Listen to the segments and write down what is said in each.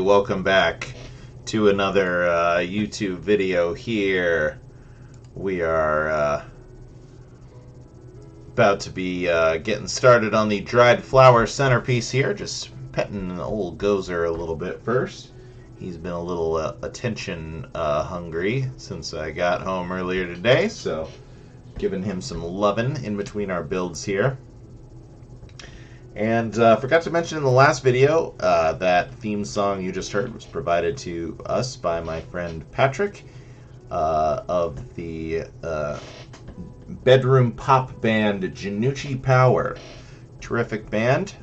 welcome back to another YouTube video here. We are about to be getting started on the Dried Flower Centerpiece here. Just petting the old Gozer a little bit first. He's been a little attention hungry since I got home earlier today, so giving him some loving in between our builds here. And forgot to mention in the last video, that theme song you just heard was provided to us by my friend Patrick of the bedroom pop band Jinnouchi Power. Terrific band,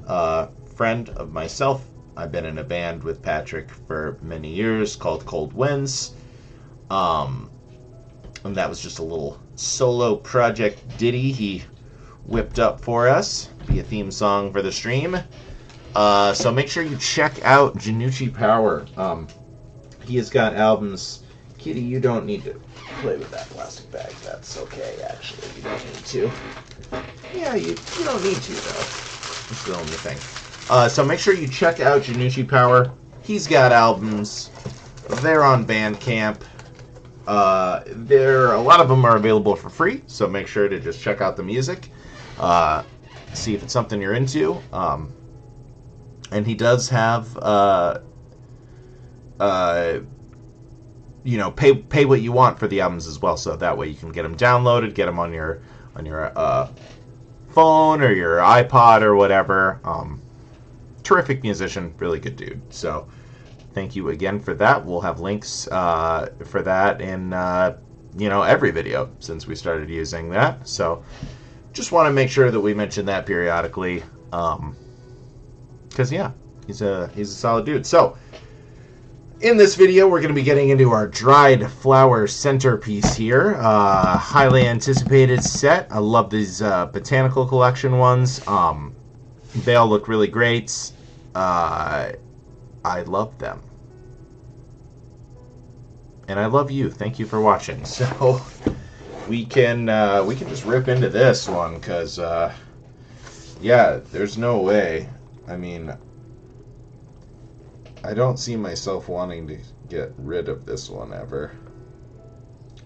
friend of myself. I've been in a band with Patrick for many years called Cold Winds. And that was just a little solo project ditty he whipped up for us, be a theme song for the stream. So make sure you check out Jinnouchi Power. He has got albums. Kitty, you don't need to play with that plastic bag. That's okay, actually. You don't need to. Yeah, you don't need to, though. That's the only thing. So make sure you check out Jinnouchi Power. He's got albums. They're on Bandcamp. A lot of them are available for free, so make sure to just check out the music. See if it's something you're into. And he does have, pay what you want for the albums as well, so that way you can get them downloaded, get them on your phone or your iPod or whatever. Terrific musician, really good dude. So thank you again for that. We'll have links for that in every video since we started using that. So just want to make sure that we mention that periodically, because yeah, he's a solid dude. So in this video, we're going to be getting into our Dried Flower Centerpiece here. Highly anticipated set. I love these botanical collection ones. They all look really great. I love them. And I love you. Thank you for watching. So we can just rip into this one, because yeah, there's no way. I mean, I don't see myself wanting to get rid of this one ever.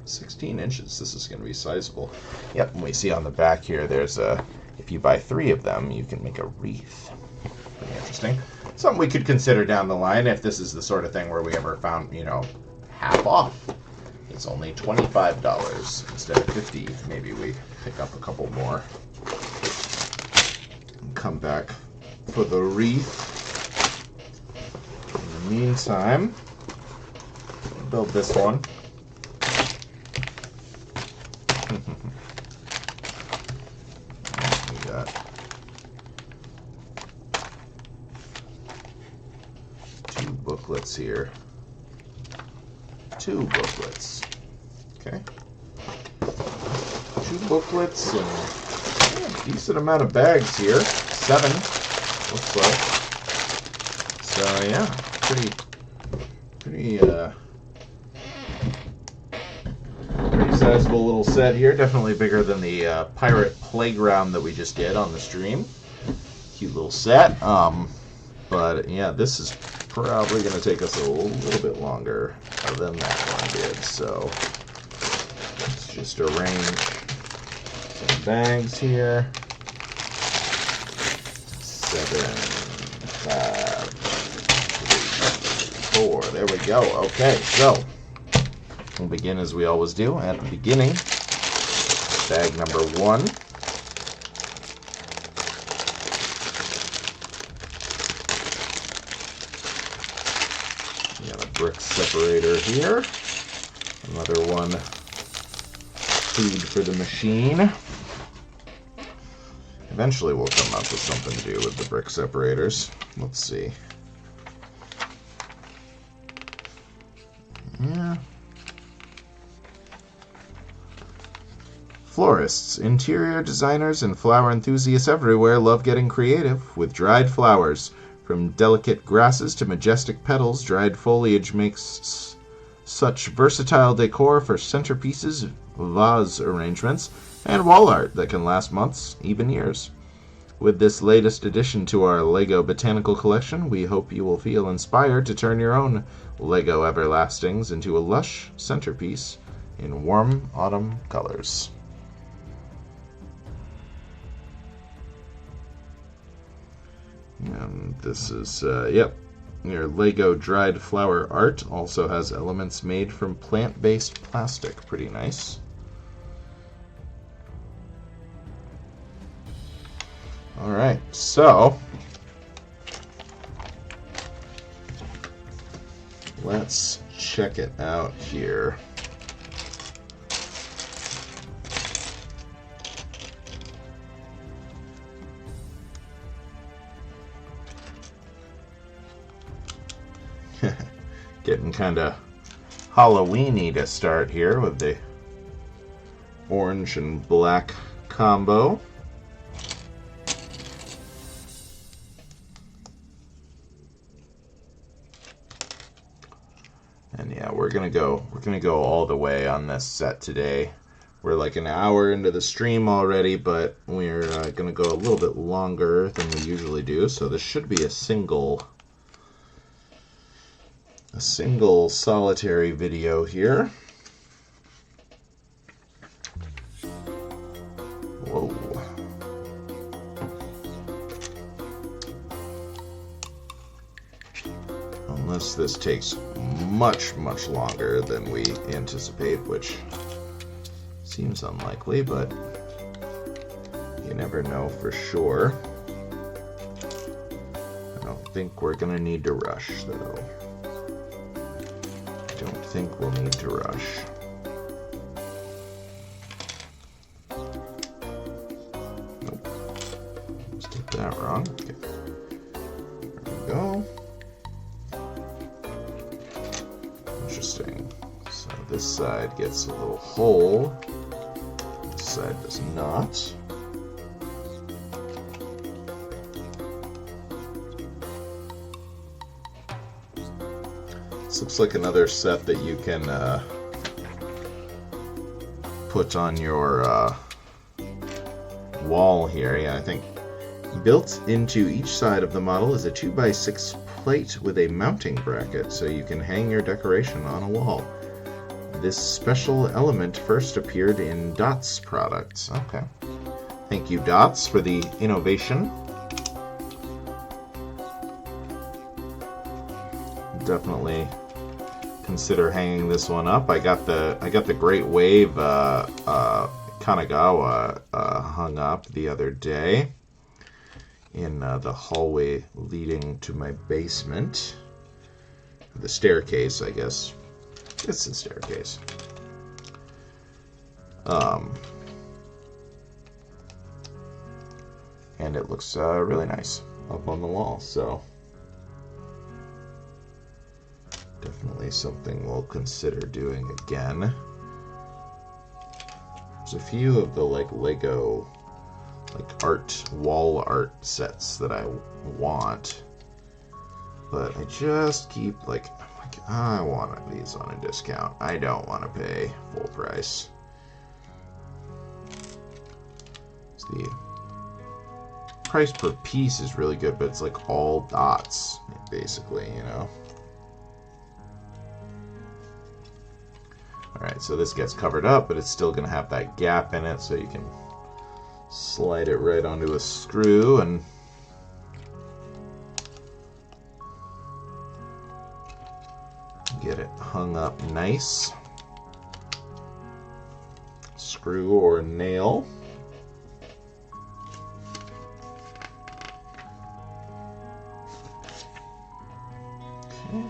16 inches. This is going to be sizable. Yep, and we see on the back here, there's if you buy 3 of them, you can make a wreath. Pretty interesting. Something we could consider down the line if this is the sort of thing where we ever found, half off. It's only $25 instead of $50. Maybe we pick up a couple more and come back for the wreath. In the meantime, build this one. We got 2 booklets here. 2 booklets. Okay. 2 booklets and a decent amount of bags here. 7, looks like. So yeah, pretty sizable little set here. Definitely bigger than the Pirate Playground that we just did on the stream. Cute little set. But yeah, this is probably going to take us a little bit longer than that one did. So let's just arrange some bags here. 7, 5, 3, 4. There we go. Okay, so we'll begin as we always do at the beginning. Bag number 1. We got a brick separator here. Another one, food for the machine. Eventually we'll come up with something to do with the brick separators. Let's see. Yeah. Florists, interior designers, and flower enthusiasts everywhere love getting creative with dried flowers. From delicate grasses to majestic petals, dried foliage makes such versatile decor for centerpieces, vase arrangements, and wall art that can last months, even years. With this latest addition to our Lego Botanical collection, we hope you will feel inspired to turn your own Lego Everlastings into a lush centerpiece in warm autumn colors. And this is, your Lego Dried Flower art also has elements made from plant-based plastic. Pretty nice. Alright, so let's check it out here. Getting kind of Halloween-y to start here with the orange and black combo. And yeah, we're gonna go all the way on this set today. We're like an hour into the stream already, but we're gonna go a little bit longer than we usually do. So this should be a single solitary video here. Whoa. Unless this takes much longer than we anticipate, which seems unlikely, but you never know for sure. I don't think we're gonna need to rush, though. I don't think we'll need to rush. Nope. Just did that wrong. Okay. There we go. Interesting. So this side gets a little hole. This side does not. This looks like another set that you can put on your wall here. Yeah, I think built into each side of the model is a 2x6 plate with a mounting bracket, so you can hang your decoration on a wall. This special element first appeared in Dots products. Okay. Thank you, Dots, for the innovation. Definitely consider hanging this one up. I got the Great Wave Kanagawa hung up the other day in the hallway leading to my basement. The staircase, I guess. It's the staircase. And it looks really nice up on the wall, so definitely something we'll consider doing again. There's a few of the Lego wall art sets that I want, but I just keep I want these on a discount. I don't want to pay full price. The price per piece is really good, but it's like all dots, basically, you know. Alright, so this gets covered up, but it's still going to have that gap in it, so you can slide it right onto a screw and get it hung up nice. Screw or nail. Okay.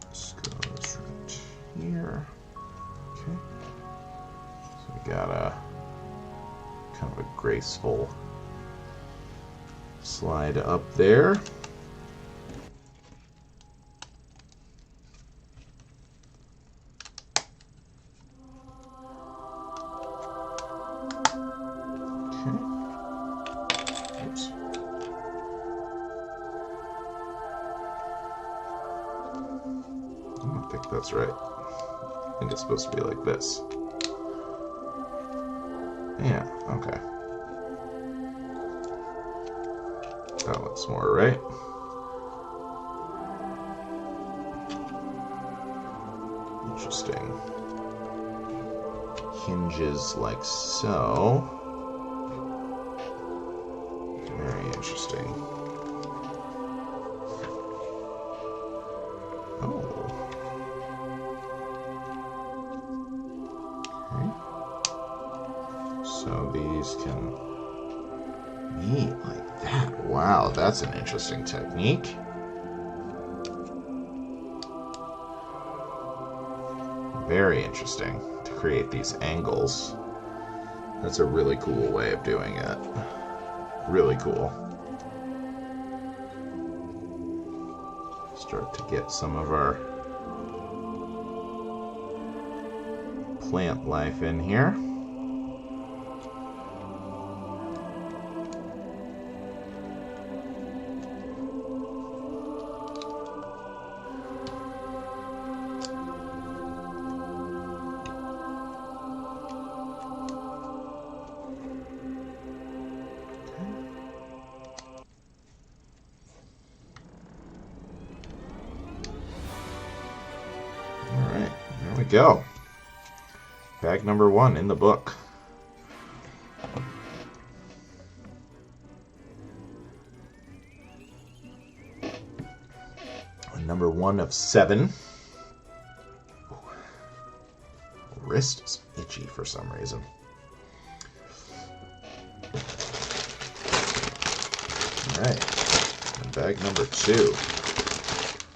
Just go this right here. Okay. So we got a kind of a graceful slide up there. that's right. I think it's supposed to be like this. Yeah, okay. That looks more right. Interesting. Hinges like so. Very interesting. Oh. Okay. So these can meet like that. Wow, that's an interesting technique. Very interesting to create these angles. That's a really cool way of doing it. Really cool. Start to get some of our plant life in here. There we go. Bag number 1 in the book. Number 1 of 7. Ooh. Wrist is itchy for some reason. Alright. And bag number 2.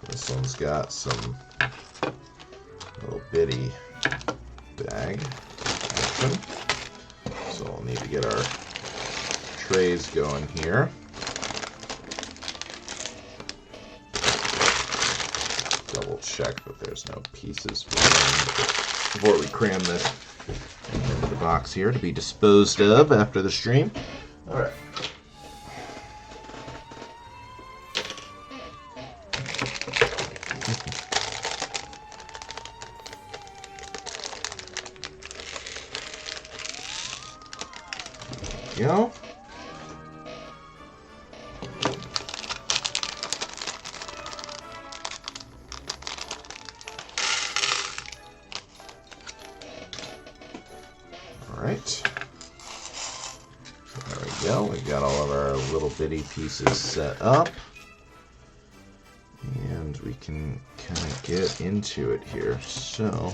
This one's got some little bitty bag action. So we'll need to get our trays going here. Double check that there's no pieces before we cram this into the box here to be disposed of after the stream. Alright. Go. All right. There we go. We got all of our little bitty pieces set up. And we can kind of get into it here. So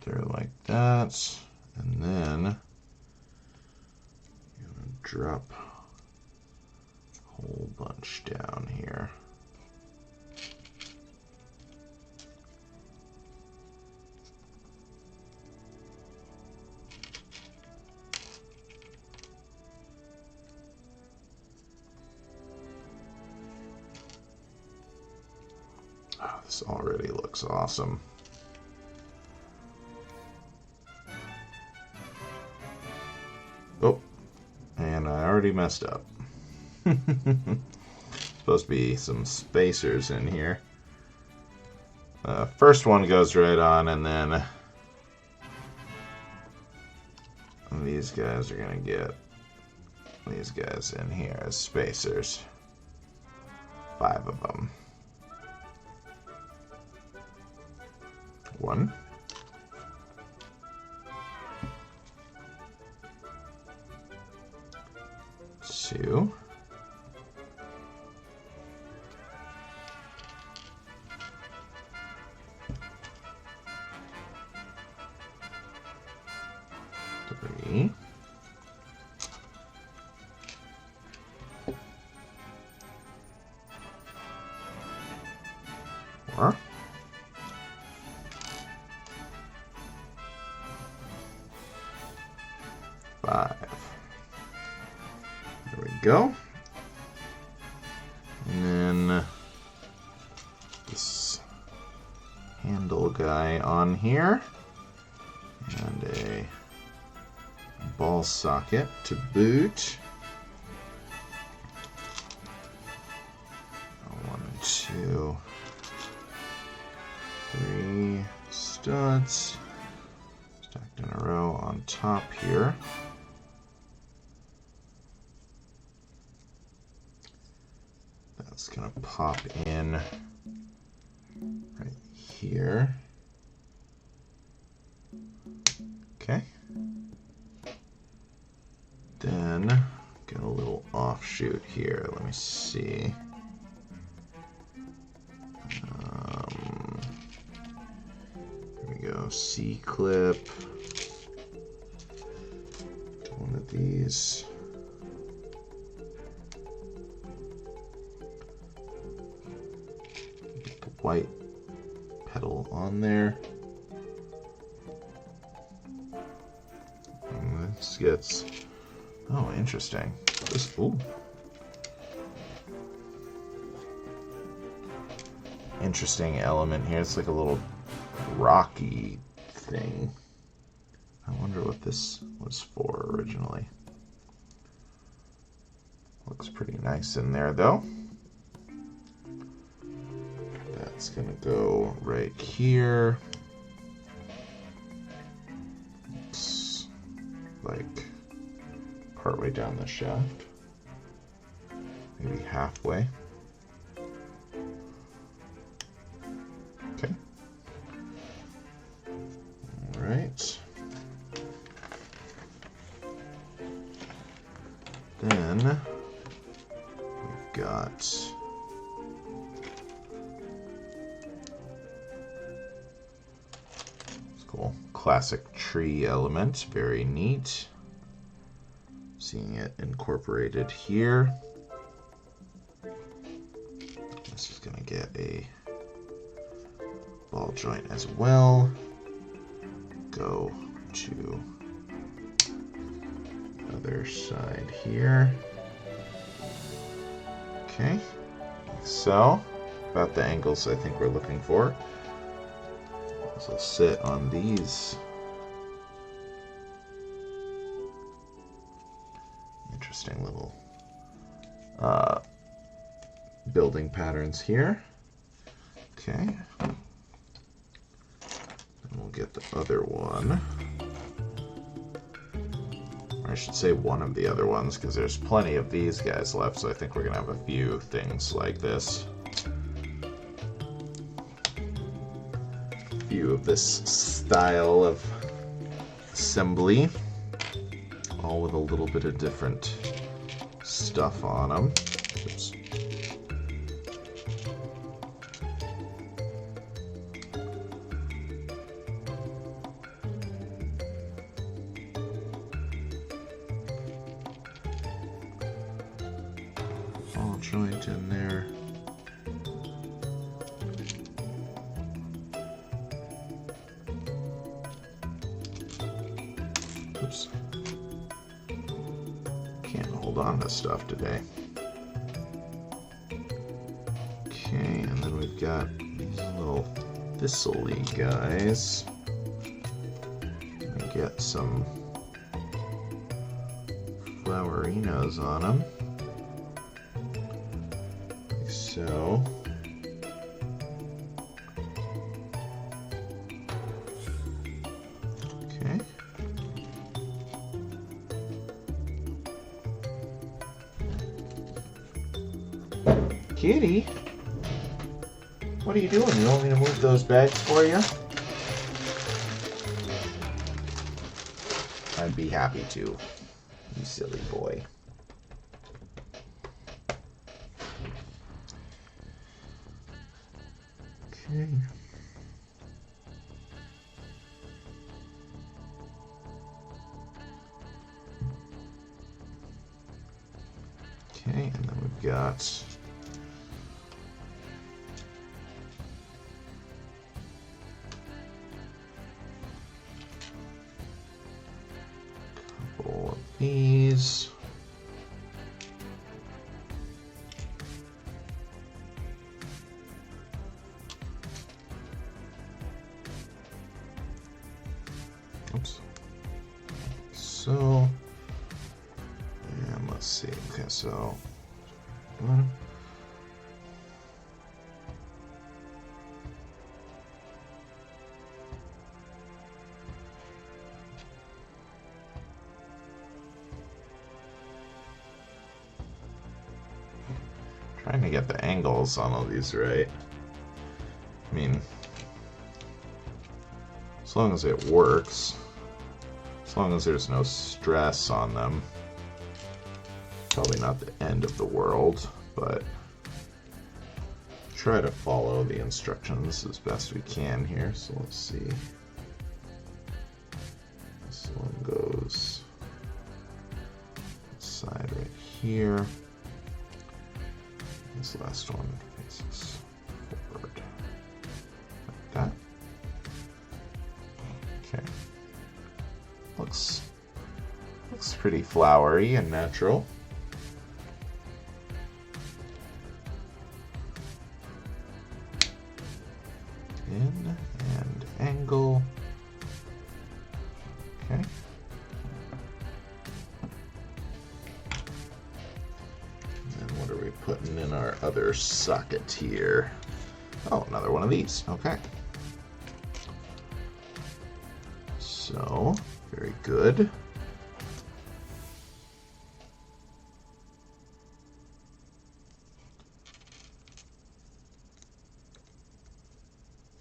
there like that, and then I'm gonna drop a whole bunch down here. Oh, this already looks awesome. Oh, and I already messed up. Supposed to be some spacers in here. First one goes right on, and then these guys are gonna get these guys in here as spacers. 5 of them. 1. 2. 3. 4. go. And then this handle guy on here. And a ball socket to boot. 1, 2, 3 studs stacked in a row on top here. That's going to pop in right here. Okay. Then get a little offshoot here. Let me see. Here we go. C-clip. One of these. Get the white petal on there. And this gets, oh, interesting. This, ooh. Interesting element here. It's like a little rocky thing. I wonder what this was for originally. Looks pretty nice in there though. That's gonna go right here. It's like partway down the shaft. Maybe halfway. Okay. All right. Then we've got it's cool. Classic tree element, very neat. Seeing it incorporated here. This is going to get a ball joint as well. Go to the other side here. Okay, so about the angles I think we're looking for. This will sit on these interesting little building patterns here. Okay. Then we'll get the other one. Or I should say one of the other ones, because there's plenty of these guys left, so I think we're going to have a few things like this. A few of this style of assembly, all with a little bit of different stuff on them. Oops. Ball joint in there. Oops. Can't hold on to stuff today. Okay, and then we've got these little thistle-y guys. And get some flowerinos on them. Like so. Okay. Kitty? What are you doing? You want me to move those bags for you? I'd be happy to, you silly boy. Okay. Okay, and then we've got a couple of these. Oops. So, and let's see. Okay, so. Trying to get the angles on all these right. I mean, as long as it works, as long as there's no stress on them, probably not the end of the world, but try to follow the instructions as best we can here. So let's see. This one goes side right here. This last one faces forward like that. Okay. Looks pretty flowery and natural. In and angle. Okay. What are we putting in our other socket here? Oh, another one of these. Okay. So, very good.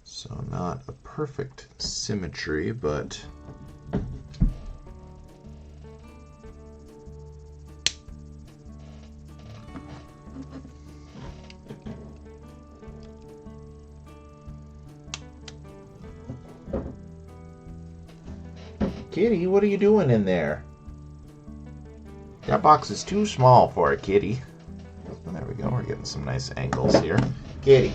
So, not a perfect symmetry, but Kitty, what are you doing in there? That box is too small for a kitty. Oh, there we go. We're getting some nice angles here. Kitty.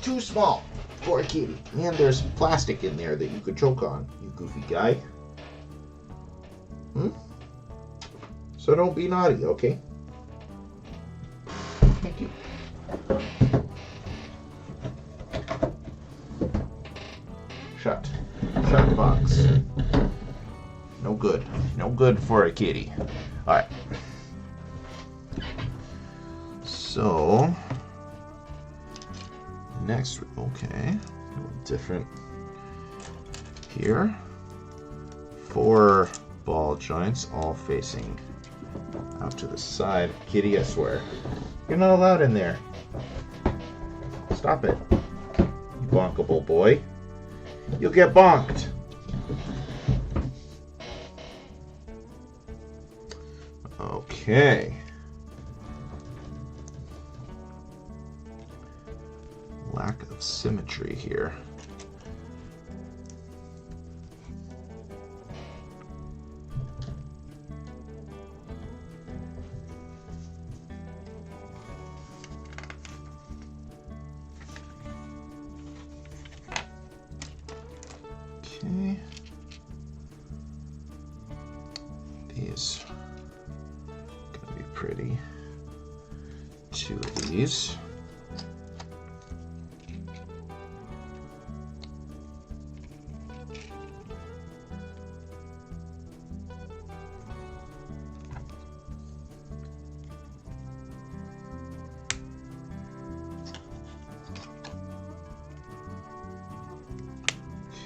Too small for a kitty. And there's plastic in there that you could choke on, you goofy guy. So don't be naughty, okay? Thank you. Shut. Shut box. No good. No good for a kitty. Alright. So, next, okay, a little different here. 4 ball joints all facing out to the side. Kitty, I swear. You're not allowed in there. Stop it. You bonkable boy. You'll get bonked. Okay. Lack of symmetry here. Okay. These are gonna be pretty. 2 of these.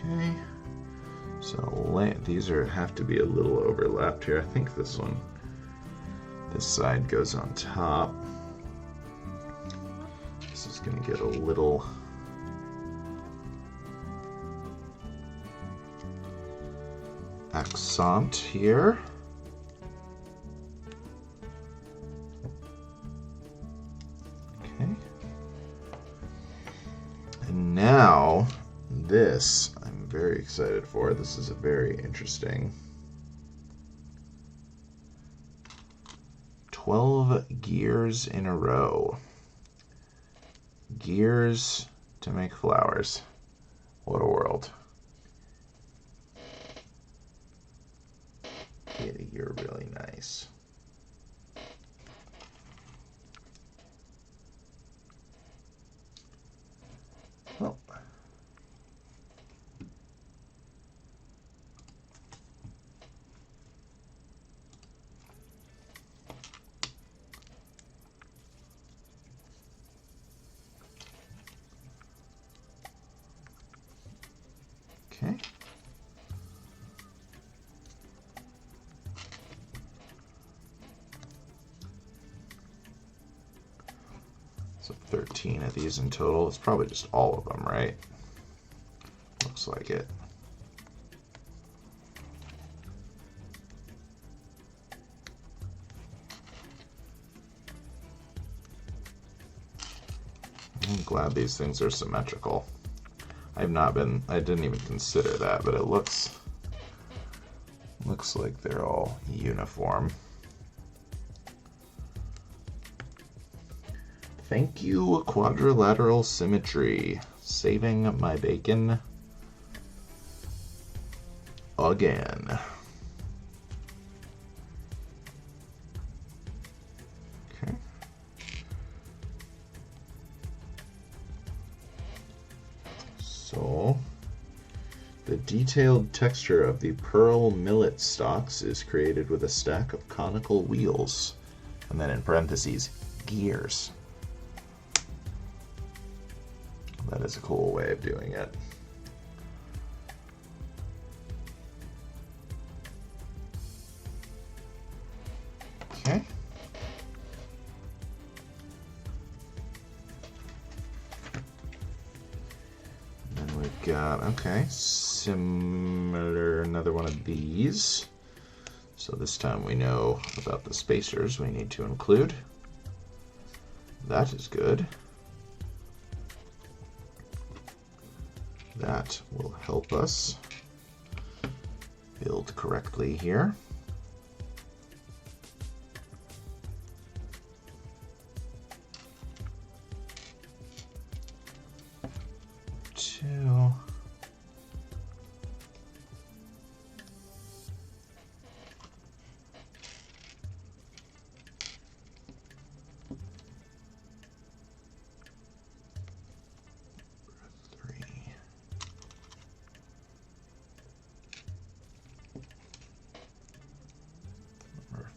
Okay, so these have to be a little overlapped here. I think this side goes on top. This is going to get a little accent here. Okay, and now this I'm very excited for. This is a very interesting 12 gears in a row. Gears to make flowers. What a world. Kitty, you're really nice. Well, So 13 of these in total. It's probably just all of them, right? Looks like it. I'm glad these things are symmetrical. I didn't even consider that, but it looks like they're all uniform. Thank you, Quadrilateral Symmetry. Saving my bacon again. Okay. So, the detailed texture of the pearl millet stalks is created with a stack of conical wheels, and then in parentheses, gears. That is a cool way of doing it. Okay. And then we've got, okay, similar, another one of these. So this time we know about the spacers we need to include. That is good. That will help us build correctly here. Two.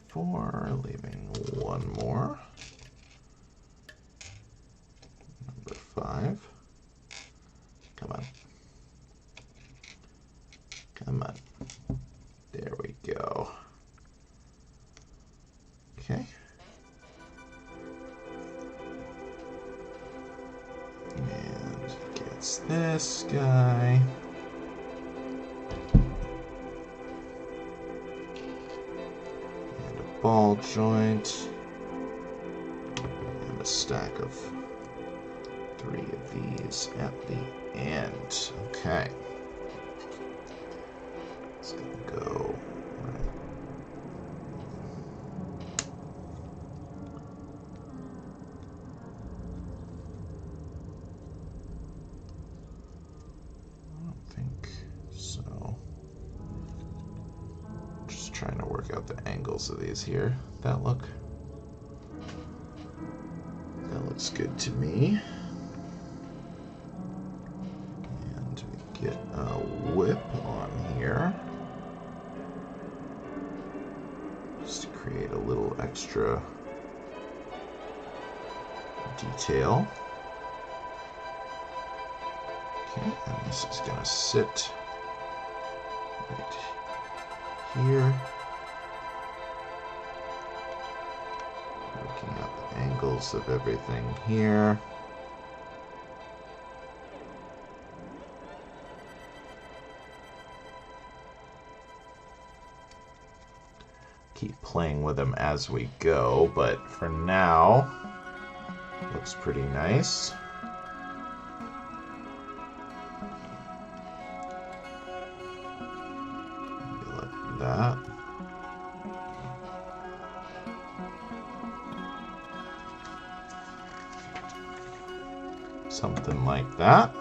Four, leaving one more. Number 5. Come on. Come on. There we go. Okay. And gets this guy. Ball joint, and a stack of 3 of these at the end. Okay. It's gonna go right. I don't think so. Trying to work out the angles of these here. That looks good to me. And we get a whip on here. Just to create a little extra detail. Okay, and this is gonna sit right here. Working out the angles of everything here. Keep playing with them as we go, but for now, looks pretty nice. Maybe like that. Something like that.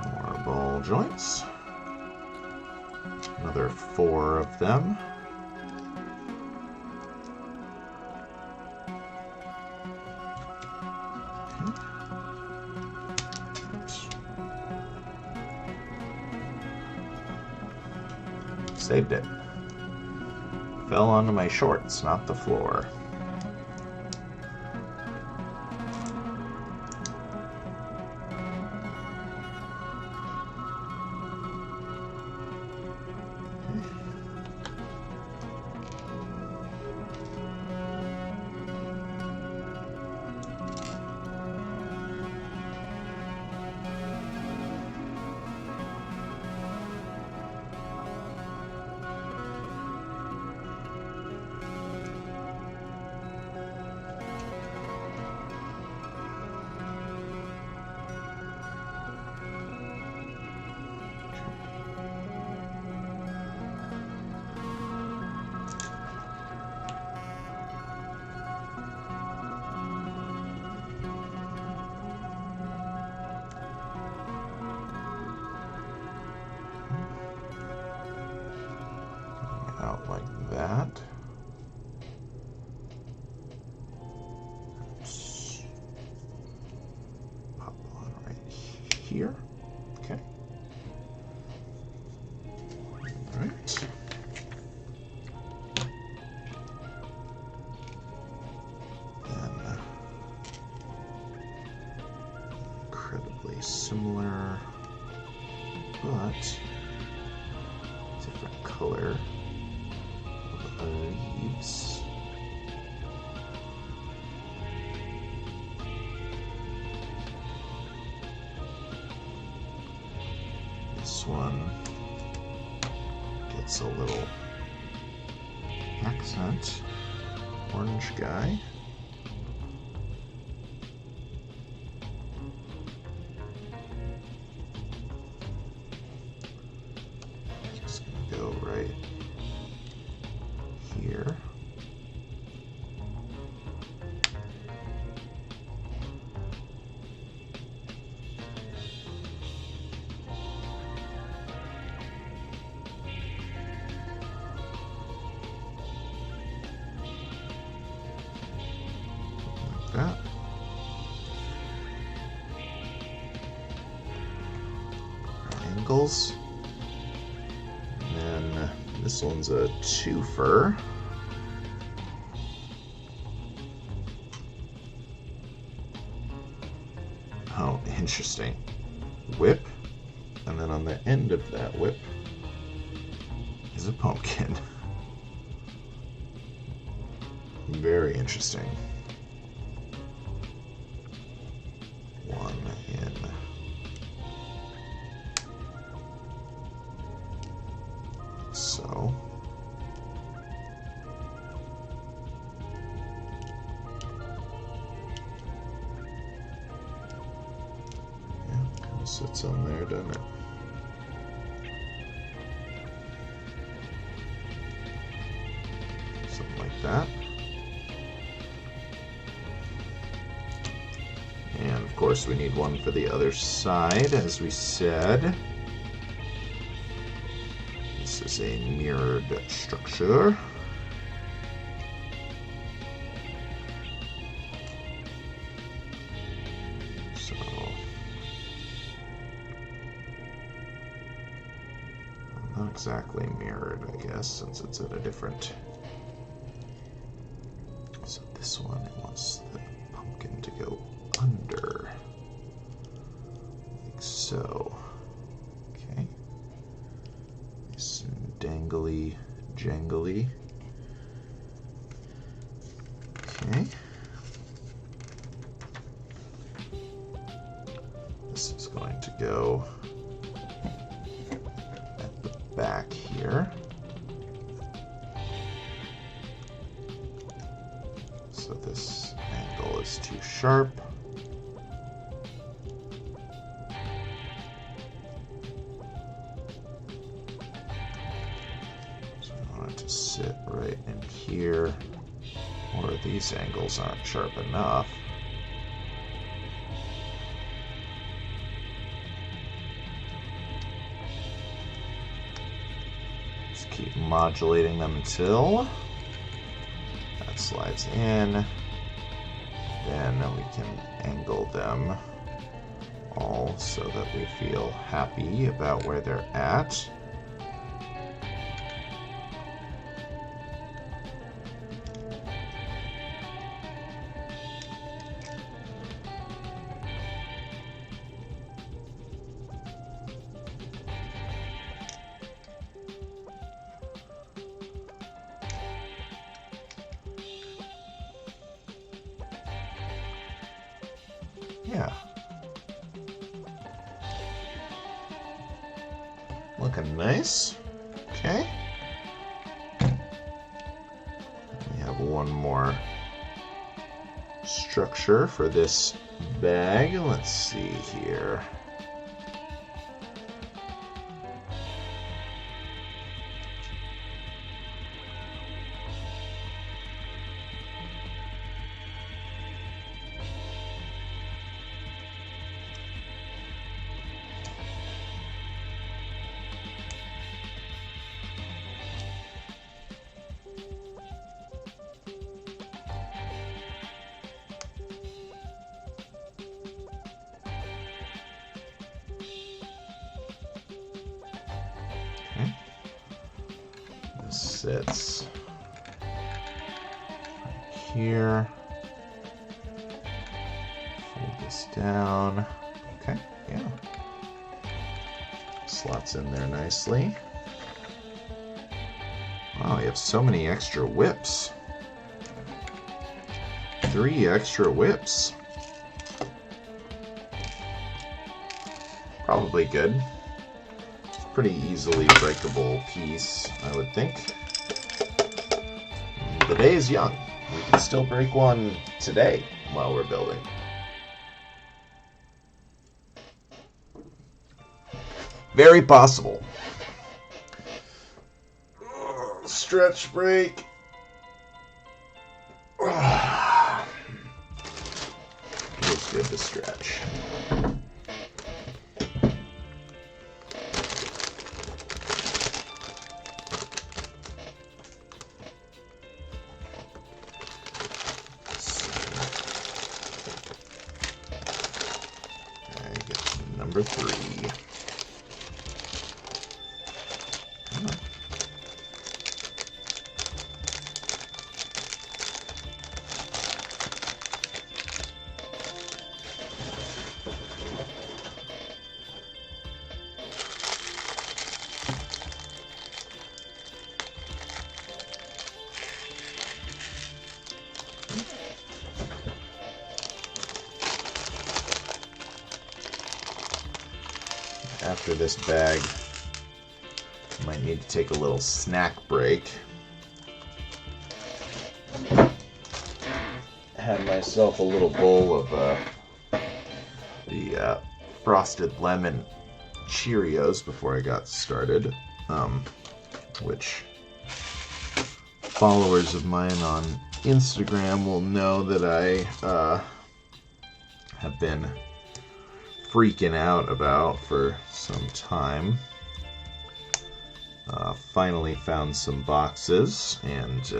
More ball joints. Another 4 of them. Saved it. Fell onto my shorts, not the floor. similar, but different color of leaves. This one gets a little accent, orange guy. Just gonna go right here. That. Angles. And then this one's a twofer. Oh, interesting. Whip. And then on the end of that whip is a pumpkin. Very interesting. One in. So. Yeah, kind of sits on there, doesn't it? Something like that. And of course we need one for the other side, as we said. This is a mirrored structure. So not exactly mirrored, I guess, since it's at a different. So this one, it wants the pumpkin to go under, like so. Okay. Nice and dangly, jangly. Okay. This is going to go at the back here. So this angle is too sharp. So I want it to sit right in here, or these angles aren't sharp enough. Just keep modulating them until that slides in. Then we can angle them all so that we feel happy about where they're at. Yeah. Looking nice. Okay. We have one more structure for this bag. Let's see here. Okay. This sits right here. Fold this down. Okay, yeah. slots in there nicely. Wow, you have so many extra whips. 3 extra whips. Probably good. Pretty easily breakable piece, I would think. The day is young. We can still break one today while we're building. Very possible. Stretch break. Feels good to stretch. Number 3. After this bag, might need to take a little snack break. Had myself a little bowl of the frosted lemon Cheerios before I got started, which followers of mine on Instagram will know that I have been freaking out about for some time. Finally found some boxes and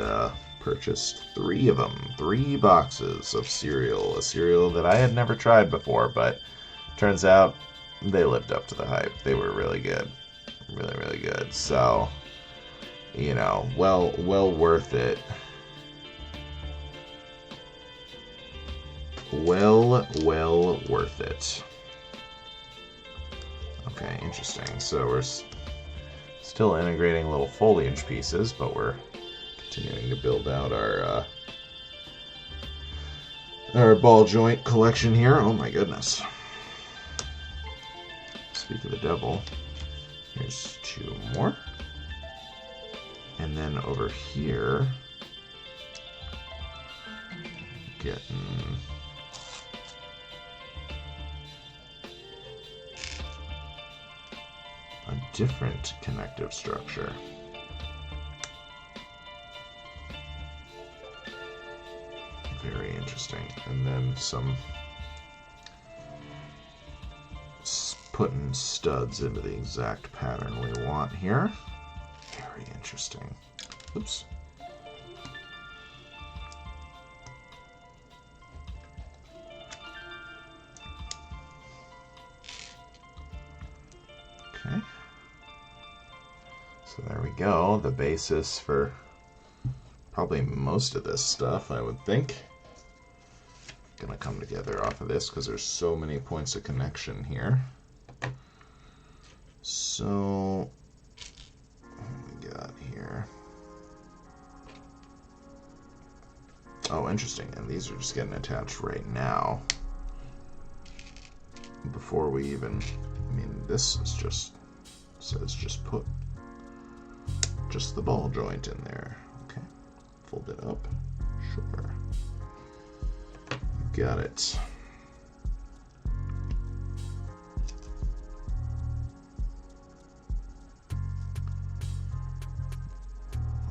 purchased 3 of them. 3 boxes of cereal. A cereal that I had never tried before, but turns out they lived up to the hype. They were really good. Really, really good. So, you know, well worth it. Well worth it. Okay, interesting. So we're still integrating little foliage pieces, but we're continuing to build out our ball joint collection here. Oh my goodness. Speak of the devil. Here's 2 more. And then over here, getting a different connective structure. Very interesting. And then some putting studs into the exact pattern we want here. Very interesting. Oops. Okay. So there we go. The basis for probably most of this stuff, I would think. Gonna come together off of this because there's so many points of connection here. So, what we got here? Oh, interesting. And these are just getting attached right now. Before we even, I mean, this is just, says just put just the ball joint in there. Okay. Fold it up. Sure. Got it.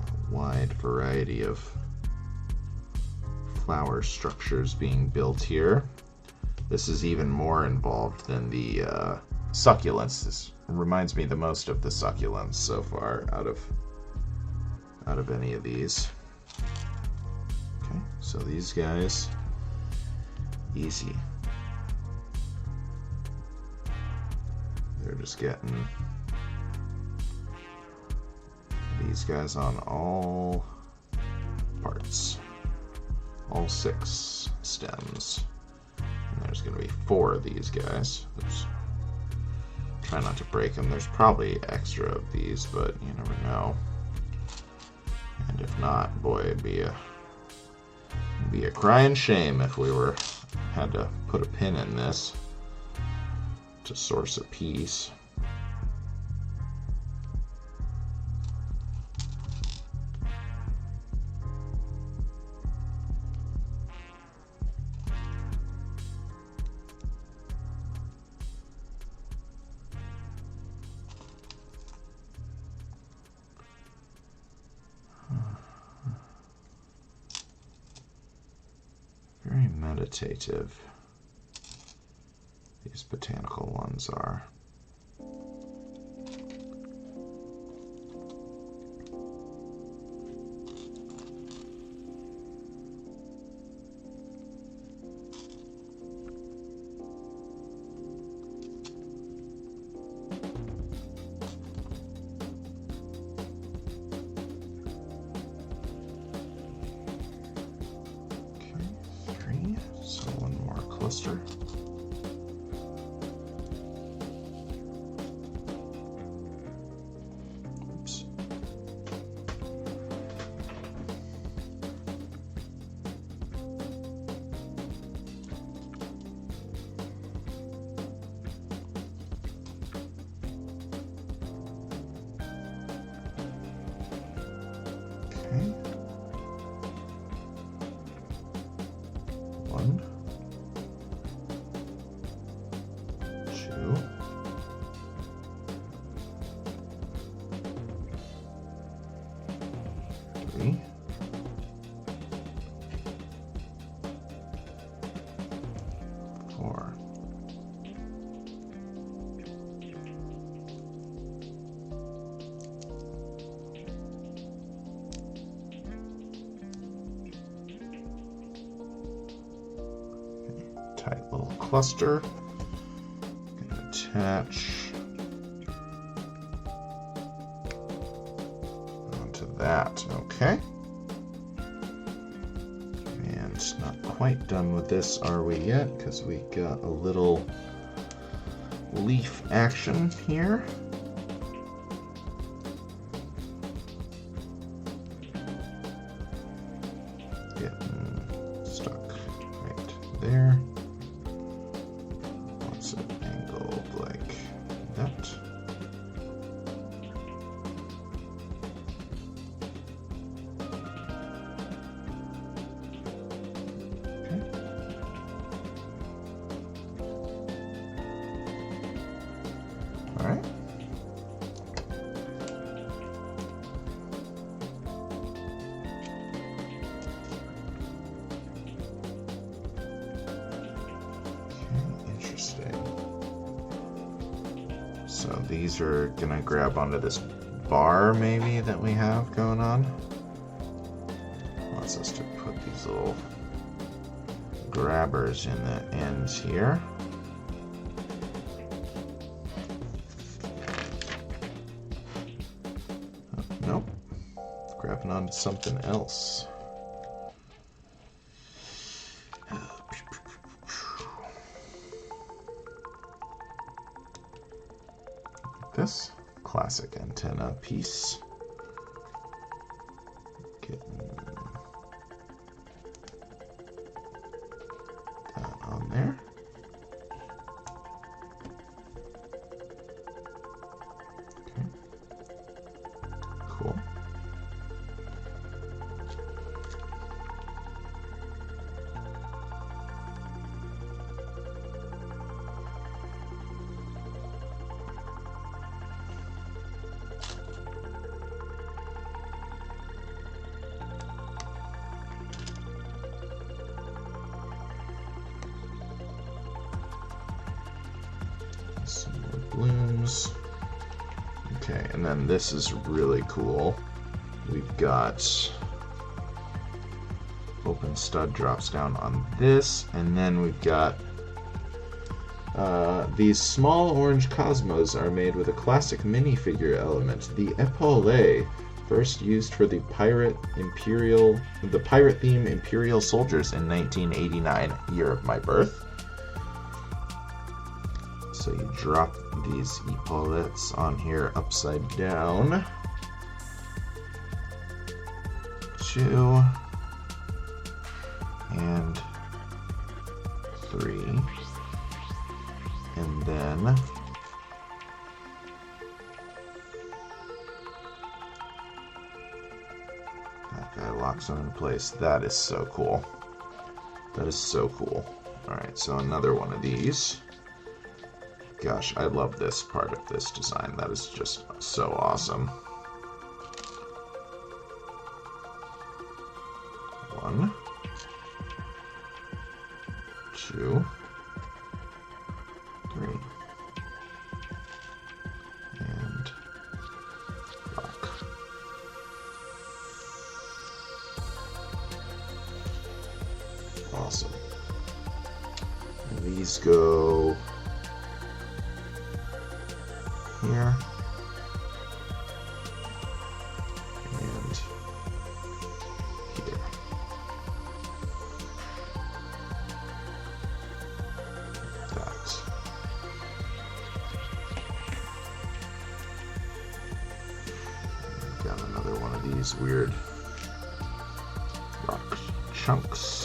A wide variety of flower structures being built here. This is even more involved than the succulents. This reminds me the most of the succulents so far out of any of these. Okay, so these guys, easy. They're just getting these guys on all parts, all 6 stems. And there's going to be 4 of these guys. Oops. Try not to break them. There's probably extra of these, but you never know. And if not, boy, it'd be a crying shame if we had to put a pin in this to source a piece. Very meditative, these botanical ones are. So one more cluster. Oops. Okay. One. 2. 3. 4. 5. Tight little cluster. Attach onto that. Okay. And not quite done with this, are we yet? Because we got a little leaf action here. Getting stuck right there. Wants it angled like that. Okay. All right. So these are gonna grab onto this bar maybe that we have going on. Wants us to put these little grabbers in the ends here. Oh, nope, grabbing onto something else. This classic antenna piece. Getting that on there. Okay. Cool. Some more blooms. Okay, and then this is really cool. We've got open stud drops down on this, and then we've got these small orange cosmos are made with a classic minifigure element, the epaulet, first used for the pirate theme Imperial Soldiers in 1989, year of my birth. So you drop these epaulettes on here upside down. 2 and 3, and then that guy locks them in place. That is so cool. That is so cool. Alright, so another one of these. Gosh, I love this part of this design. That is just so awesome. 1, 2, 3, and lock. Awesome. And these go here. And here. That. Got another one of these weird rock chunks.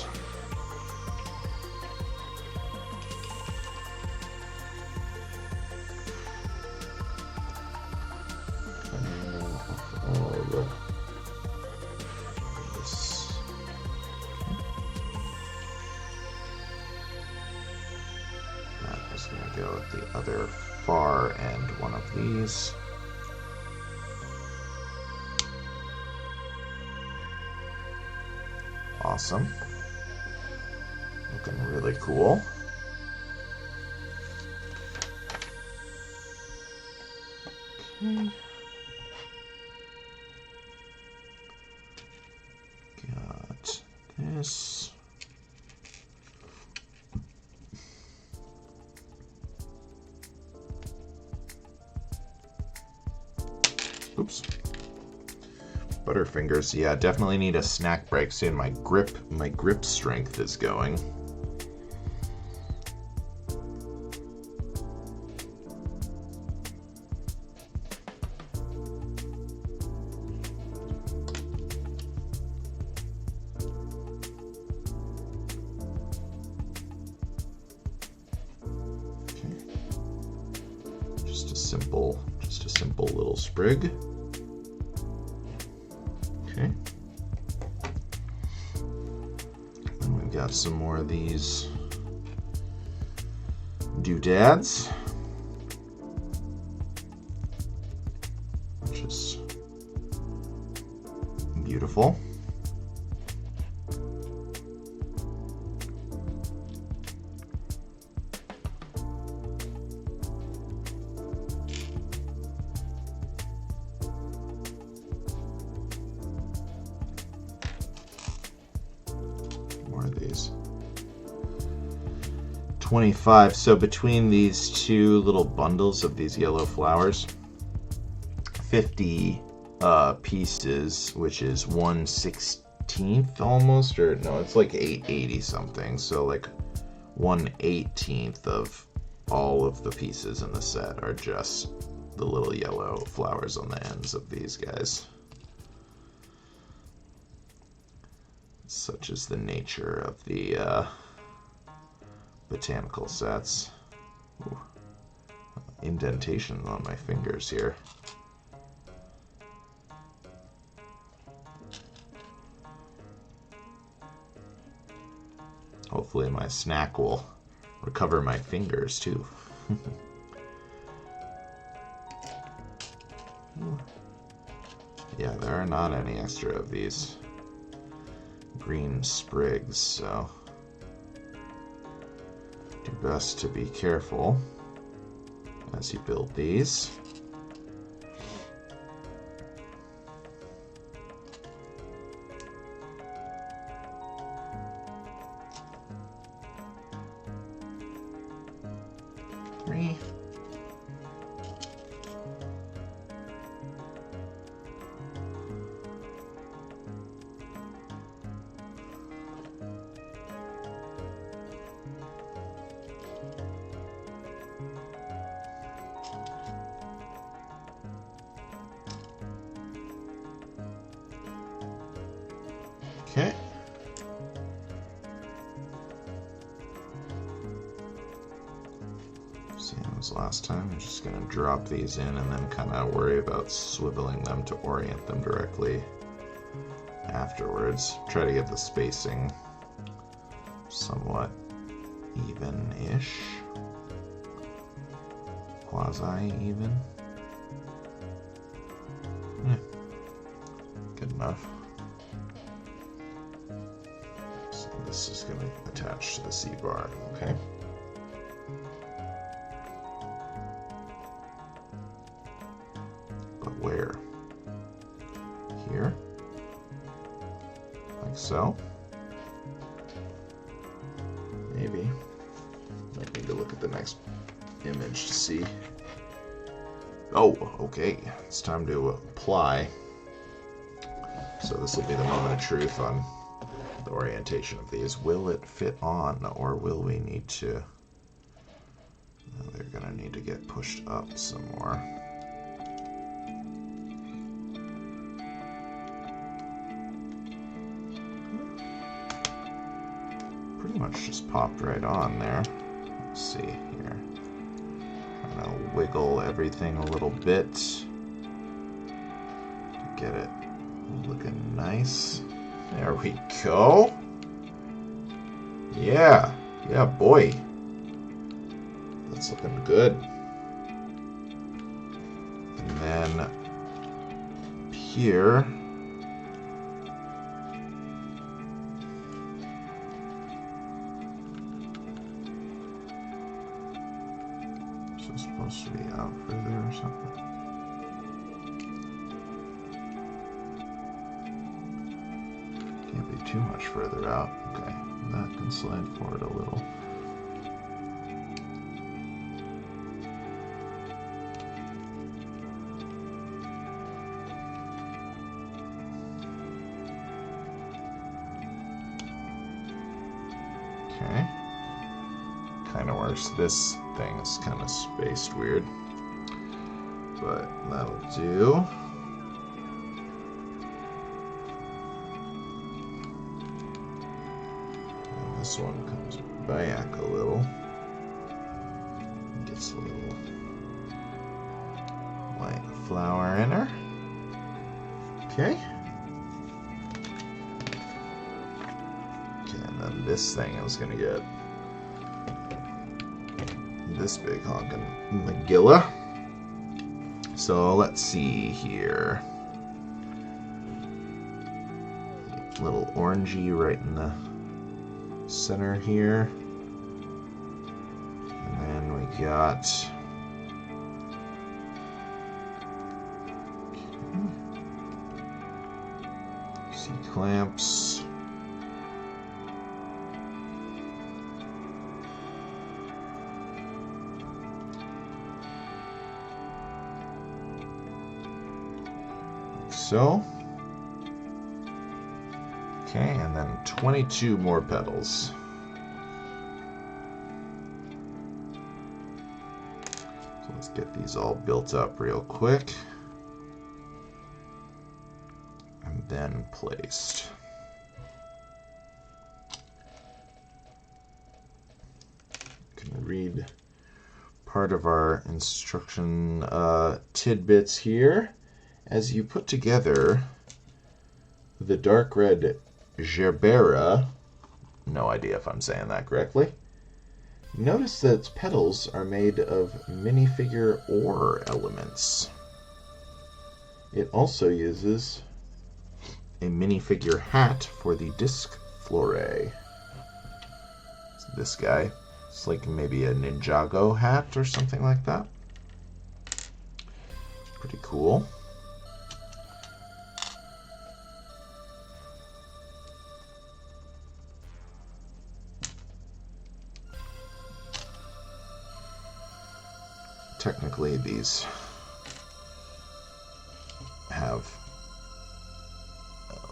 Go at the other far end, one of these. Awesome. Looking really cool. Okay. Got this. Oops. Butterfingers. Yeah, definitely need a snack break soon. My grip strength is going. Okay. Just a simple little sprig. Okay. And we've got some more of these doodads, which is beautiful. More of these. 25. So between these two little bundles of these yellow flowers, 50 pieces, which is 1/16 almost, or no, it's like 880 something. So like 1/18 of all of the pieces in the set are just the little yellow flowers on the ends of these guys. Such is the nature of the botanical sets. Ooh. Indentations on my fingers here. Hopefully my snack will recover my fingers too. Yeah, there are not any extra of these green sprigs, so do best to be careful as you build these. Three. Okay. Same as last time, I'm just going to drop these in and then kind of worry about swiveling them to orient them directly afterwards. Try to get the spacing somewhat even-ish. Quasi-even. Yeah. Good enough. So this is going to attach to the C-bar, okay? But where? Here? Like so? Maybe. Might need to look at the next image to see. Oh, okay. It's time to apply. So this will be the moment of truth on the orientation of these. Will it fit on, or will we need to... No, they're going to need to get pushed up some more. Pretty much just popped right on there. Let's see here. Trying to wiggle everything a little bit to get it looking nice. There we go. Yeah. Yeah, boy. That's looking good. And then up here, is this supposed to be out further or something? Can't be too much further out. Okay, that can slide forward a little. Okay. Kind of works. This thing is kind of spaced weird, but that'll do. And this one comes back a little. Gets a little white flower in her. Okay. And then this thing is going to get this big honkin' Magilla. So let's see here. A little orangey right in the center here. And then we got C-clamps. So, okay, and then 22 more petals. So let's get these all built up real quick and then placed. You can read part of our instruction tidbits here. As you put together the dark red gerbera, no idea if I'm saying that correctly, notice that its petals are made of minifigure ore elements. It also uses a minifigure hat for the disc flore. So this guy, it's like maybe a Ninjago hat or something like that. Pretty cool. Technically, these have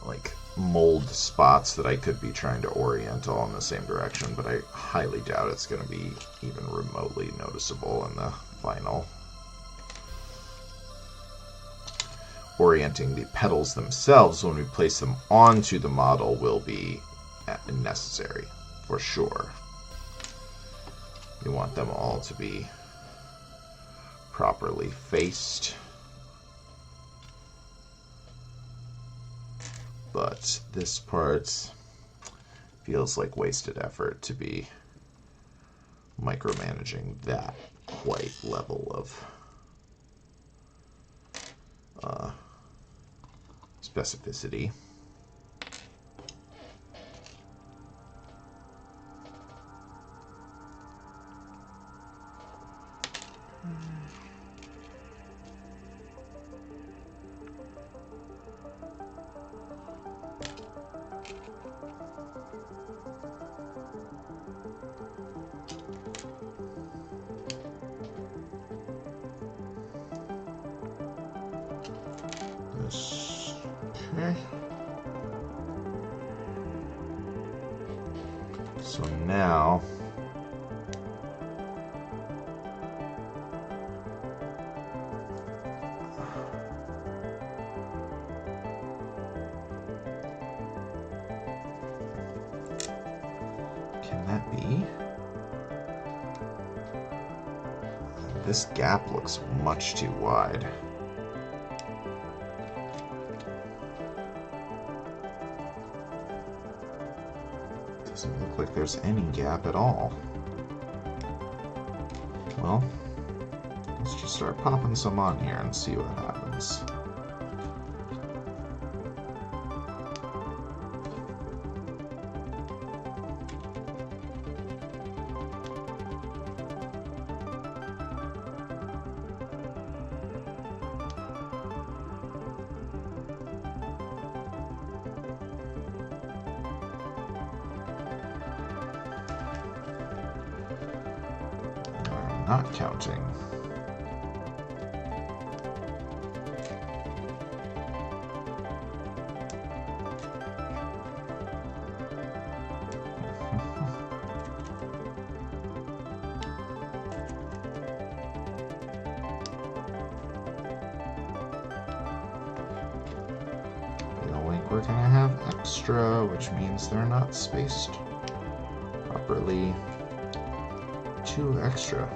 like mold spots that I could be trying to orient all in the same direction, but I highly doubt it's going to be even remotely noticeable in the final. orienting the petals themselves when we place them onto the model will be necessary, for sure. You want them all to be properly faced. But this part feels like wasted effort to be micromanaging that quite level of specificity. Okay. So now can that be? This gap looks much too wide. Doesn't look like there's any gap at all. Well, let's just start popping some on here and see what happens. Not counting. Feel like we're gonna have extra, which means they're not spaced properly. 2 extra.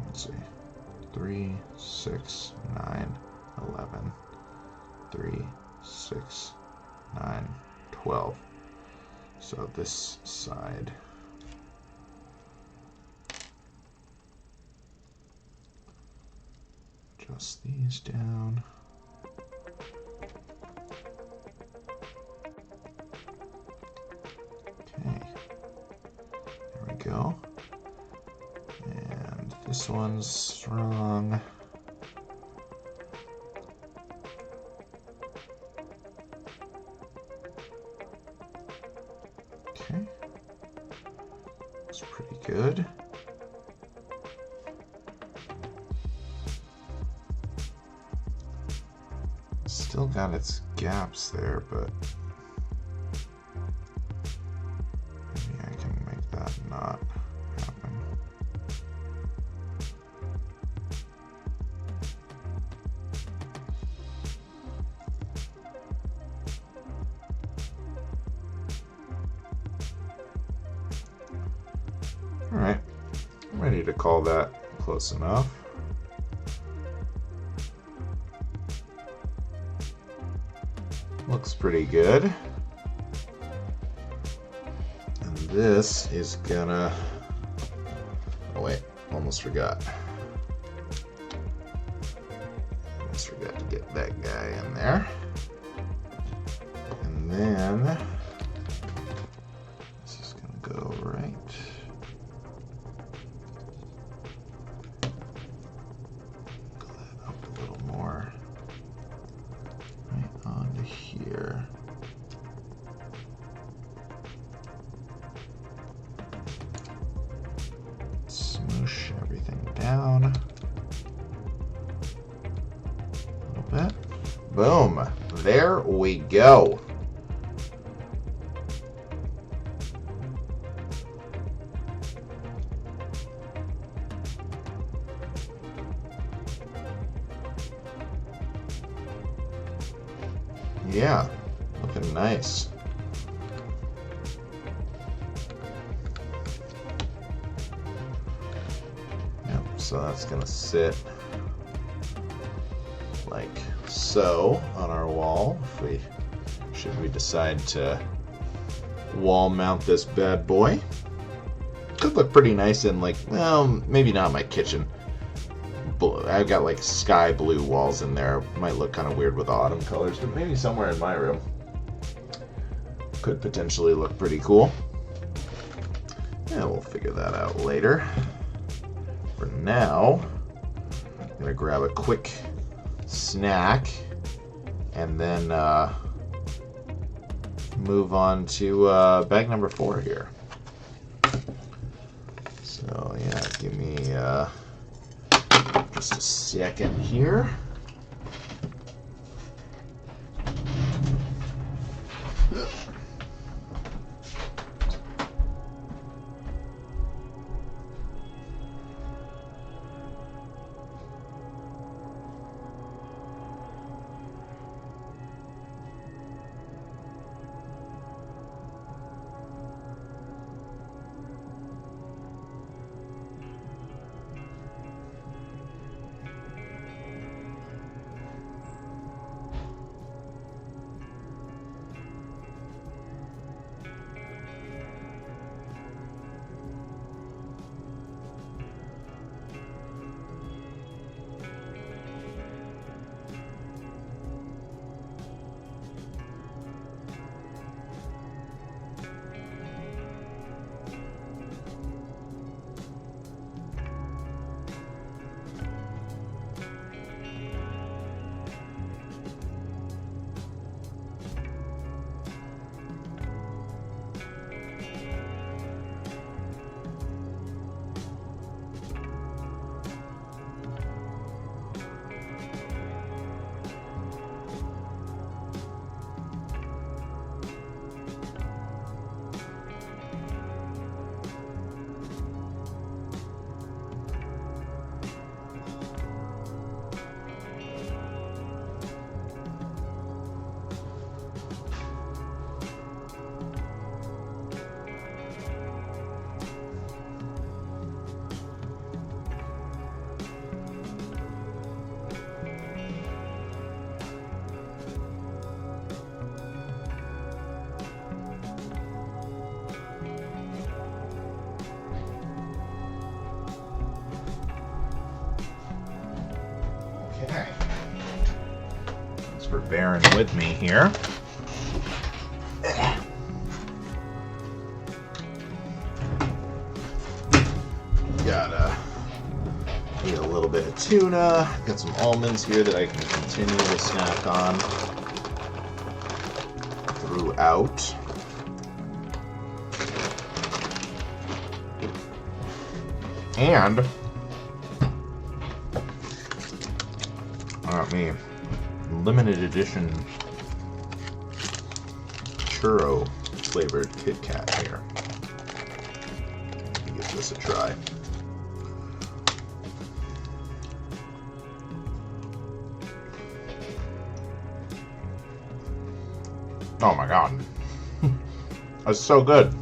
Let's see. 3, 6, 9, 11. 3, 6, 9, 12. So this side. Adjust these down. Okay. There we go. And this one's strong. Okay. It's pretty good. Still got its gaps there, but maybe I can make that not happen. All right, I'm ready to call that close enough. Looks pretty good. And this is gonna... Oh wait, almost forgot. Almost forgot to get that guy in there. And then this is gonna go right. Pull that up a little more. Right onto here. everything down a little bit. Boom. There we go. Yeah, looking nice. Yep, so that's gonna sit like so on our wall. Should we decide to wall mount this bad boy? Could look pretty nice in, like, well, maybe not my kitchen. I've got like sky blue walls in there. Might look kind of weird with autumn colors, but maybe somewhere in my room could potentially look pretty cool. Yeah, we'll figure that out later. For now, I'm gonna grab a quick snack and then move on to bag number 4 here. So yeah, give me just a second here. Okay. Thanks for bearing with me here. Eat a little bit of tuna. Got some almonds here that I can continue to snack on throughout. And me limited edition churro flavored Kit Kat here. Let me give this a try. Oh my god. That's so good.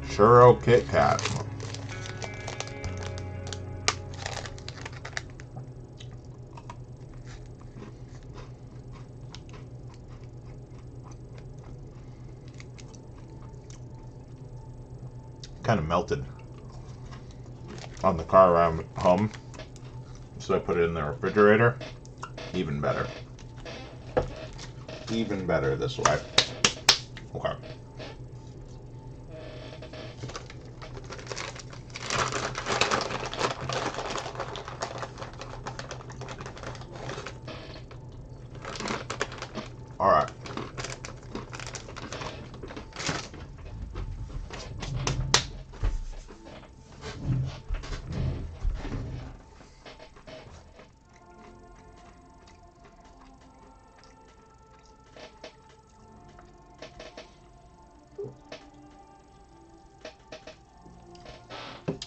Churro Kit Kat. Kind of melted on the car ride home, so I put it in the refrigerator. Even better. Even better this way. Okay. All right.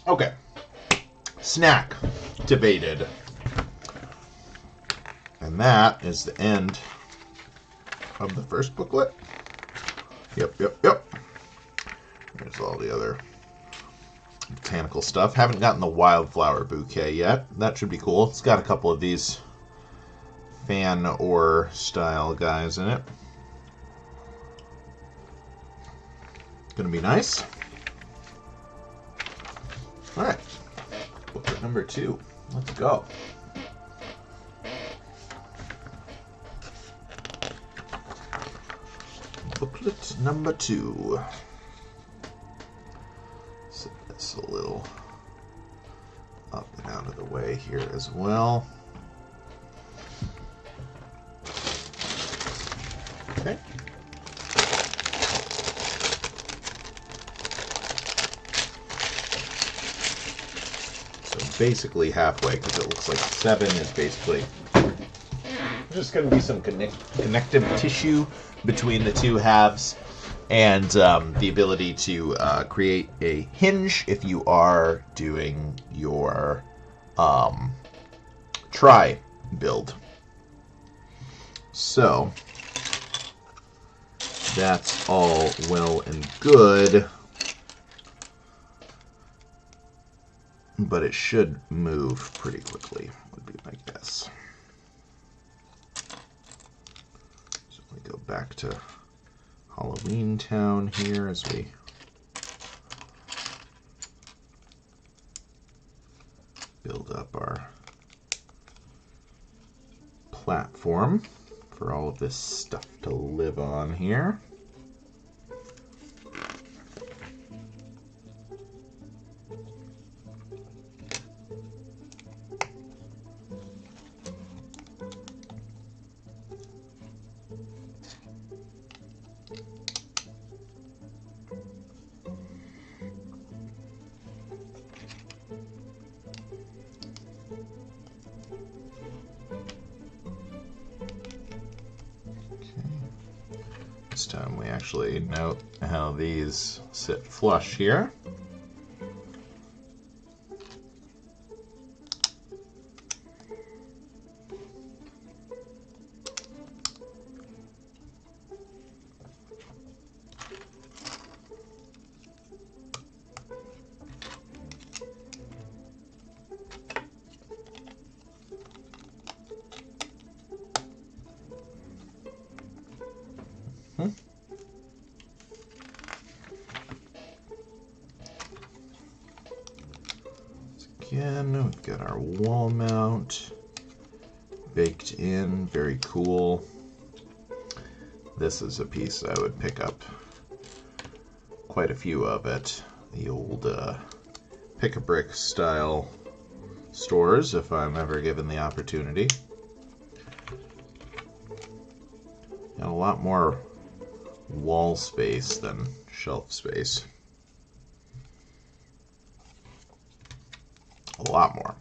Okay. Snack debated. And that is the end of the first booklet. Yep. There's all the other botanical stuff. Haven't gotten the wildflower bouquet yet. That should be cool. It's got a couple of these fan or style guys in it. Gonna be nice. All right, booklet number 2. Let's go. Booklet number 2. Set this a little up and out of the way here as well. Okay. So basically halfway, because it looks like 7 is basically just going to be some connective tissue between the two halves, and the ability to create a hinge if you are doing your try build. So that's all well and good, but it should move pretty quickly, would be my guess. So we go back to Halloween Town here as we build up our platform for all of this stuff to live on here. This time we actually note how these sit flush here. Again, we've got our wall mount baked in, very cool. This is a piece I would pick up quite a few of at the old pick-a-brick style stores if I'm ever given the opportunity. Got a lot more wall space than shelf space. A lot more.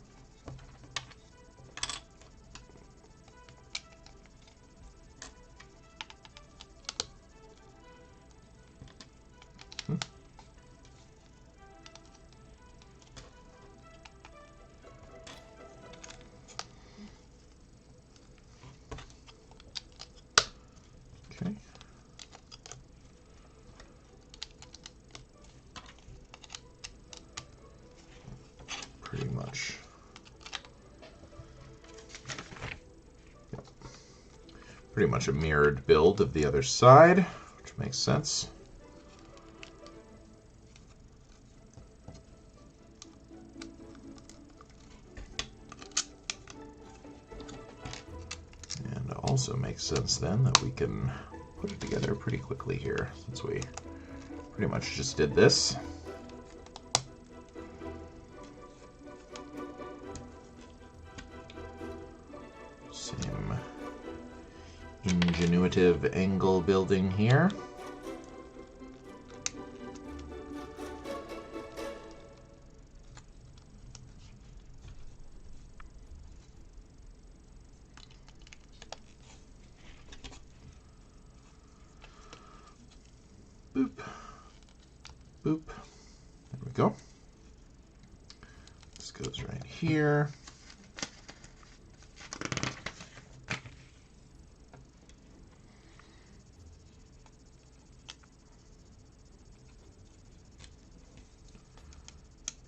Okay. Pretty much. Yep. Pretty much a mirrored build of the other side, which makes sense. And it also makes sense then that we can put it together pretty quickly here, since we pretty much just did this. Same ingenuitive angle building here. Boop. Boop. There we go. goes right here.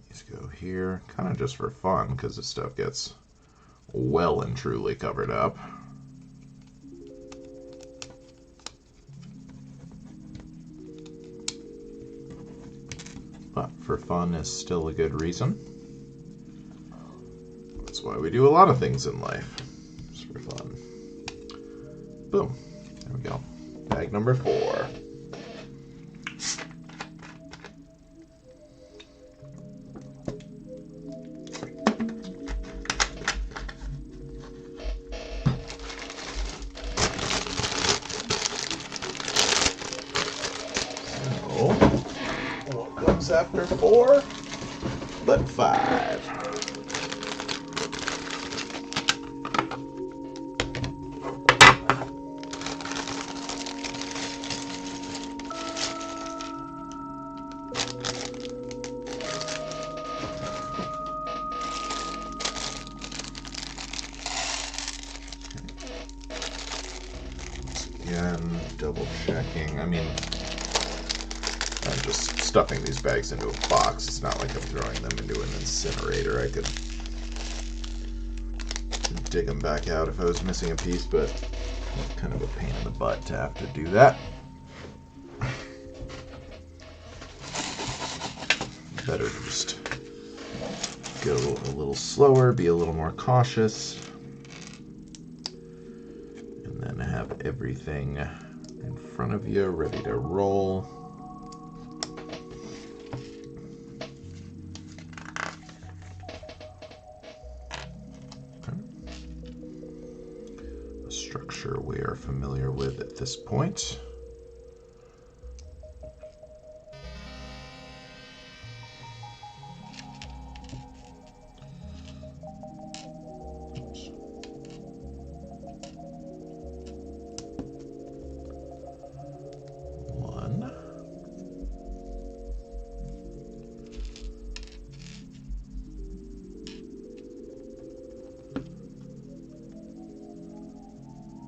These go here, kind of just for fun, because this stuff gets well and truly covered up. But for fun is still a good reason. That's why we do a lot of things in life. It's for fun. Boom. There we go. Bag number 4. What comes after 4? But 5. Again, double checking. I mean, I'm just stuffing these bags into a box. It's not like I'm throwing them into an incinerator. I could dig them back out if I was missing a piece, but it's kind of a pain in the butt to have to do that. Better to just go a little slower, be a little more cautious, and then have everything in front of you ready to roll. A structure we are familiar with at this point.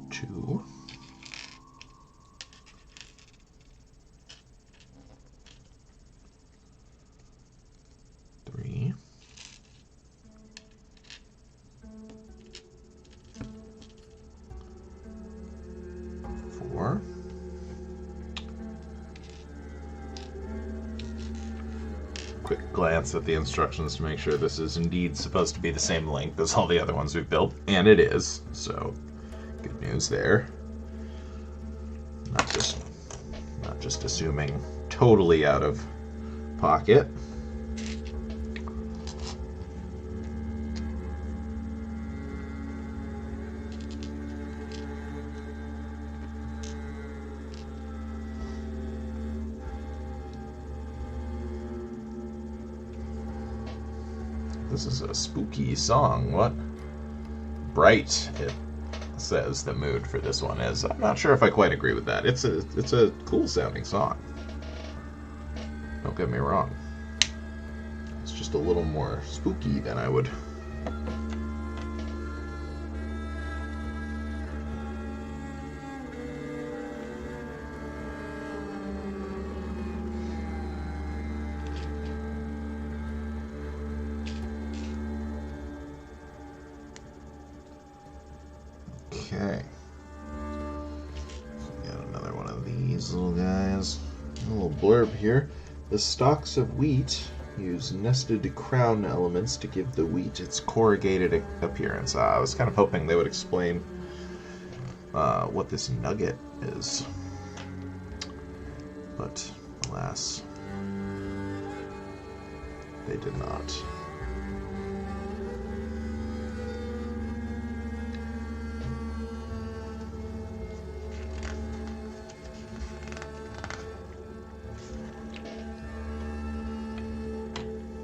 Two. 3. 4. Quick glance at the instructions to make sure this is indeed supposed to be the same length as all the other ones we've built, and it is, so good news there. Not just assuming totally out of pocket. This is a spooky song. What? Bright, it says the mood for this one is. I'm not sure if I quite agree with that. It's a cool sounding song. Don't get me wrong. It's just a little more spooky than I would. Okay. So we got another one of these little guys. A little blurb here. The stalks of wheat use nested crown elements to give the wheat its corrugated appearance. I was kind of hoping they would explain what this nugget is. But alas, they did not.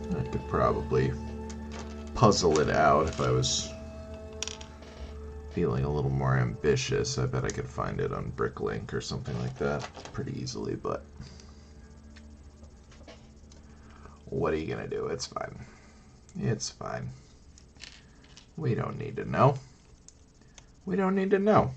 I could probably puzzle it out if I was feeling a little more ambitious. I bet I could find it on Bricklink or something like that pretty easily, but what are you gonna do? It's fine. It's fine. We don't need to know. We don't need to know.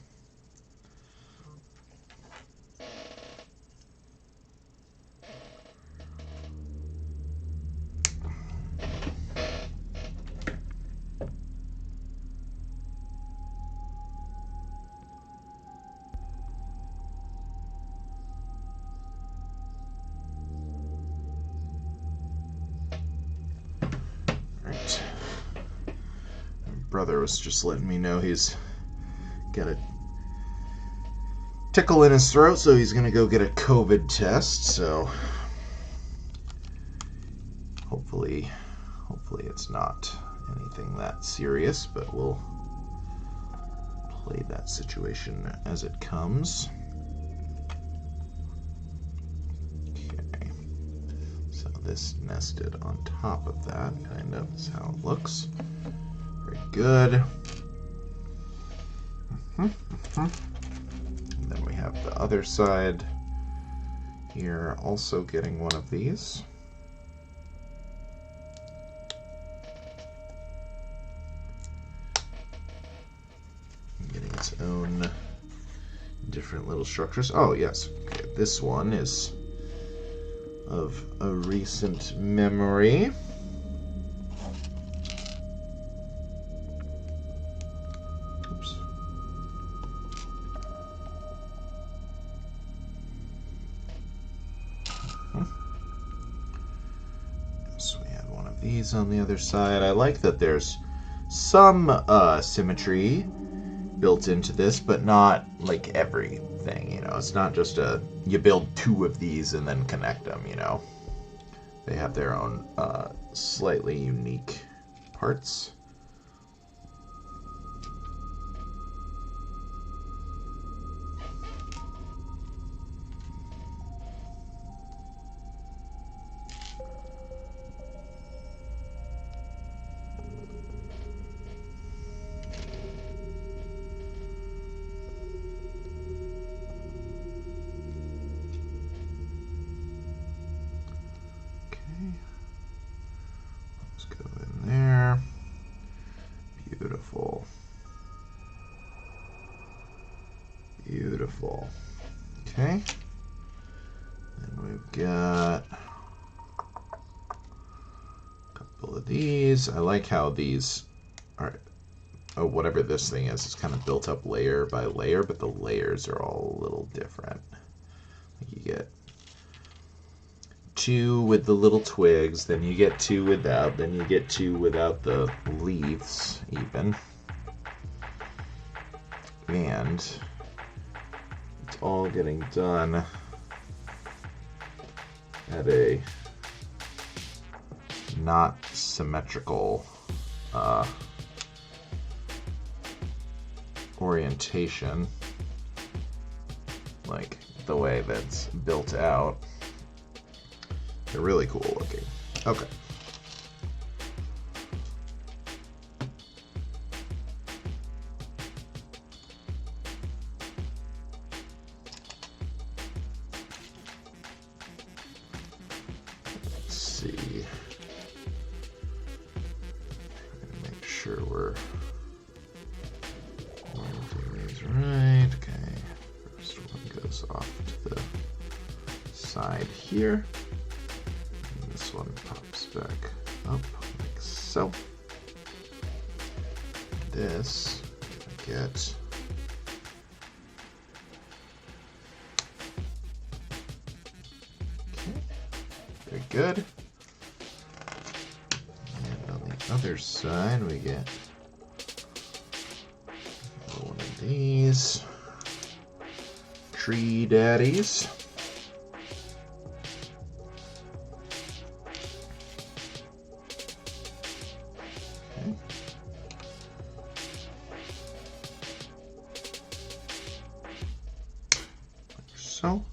Right. My brother was just letting me know he's got a tickle in his throat, so he's gonna go get a COVID test. So hopefully it's not anything that serious, but we'll play that situation as it comes. Okay, so this nested on top of that, kind of, is how it looks. Very good. And then we have the other side here, also getting one of these. Getting its own different little structures. Oh, yes. Okay, this one is of a recent memory. Oops. So we had one of these on the other side. I like that there's some symmetry built into this, but not like everything, you know. It's not just you build two of these and then connect them, you know. They have their own slightly unique parts. Let's go in there. Beautiful. Beautiful. Okay. And we've got a couple of these. I like how these are, oh, whatever this thing is, it's kind of built up layer by layer, but the layers are all a little different. You get two with the little twigs, then you get two without, then you get two without the leaves even. And it's all getting done at a not symmetrical orientation, like the way that's built out. They're really cool looking. Okay. Let's see. Make sure we're orienting these right. Okay. First one goes off to the side here. This one pops back up like so. This I get okay, very good. And on the other side we get one of these tree daddies. So,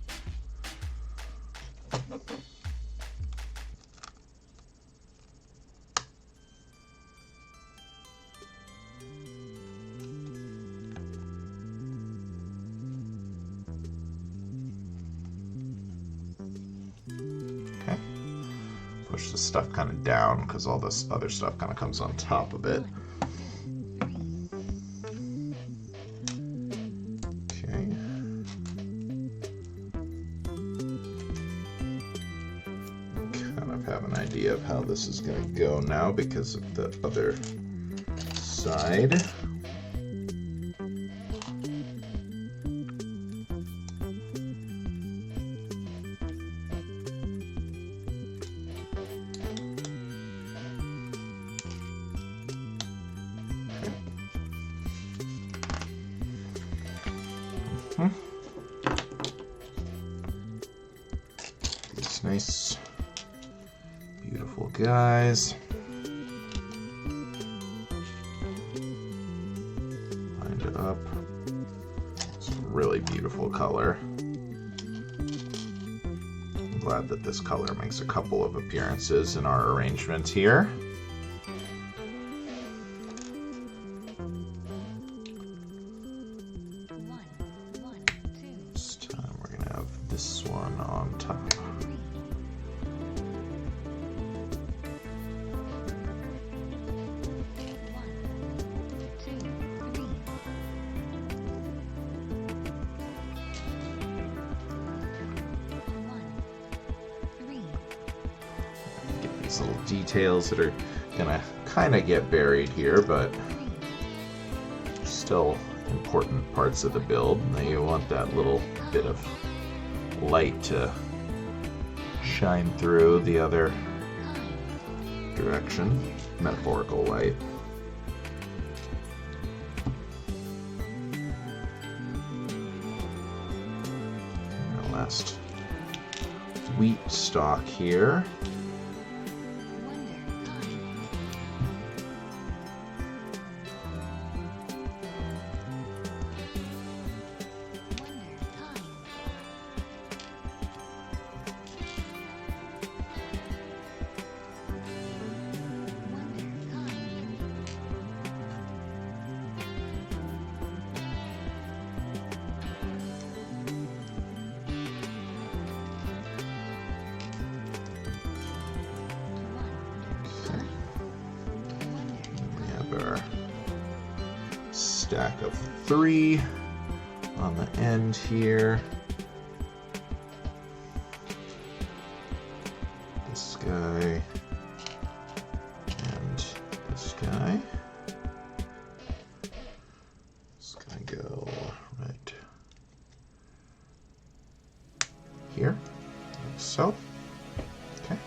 push the stuff kind of down because all this other stuff kind of comes on top of it. Okay. Kind of have an idea of how this is going to go now because of the other side. These nice, beautiful guys. Line it up. It's a really beautiful color. I'm glad that this color makes a couple of appearances in our arrangement here. This one on top. Get these little details that are gonna kind of get buried here, but still important parts of the build. Now you want that little bit of light to shine through the other direction, metaphorical light. And our last wheat stalk here. Our stack of 3 on the end here. This guy and this guy. It's gonna go right here, like so. Okay.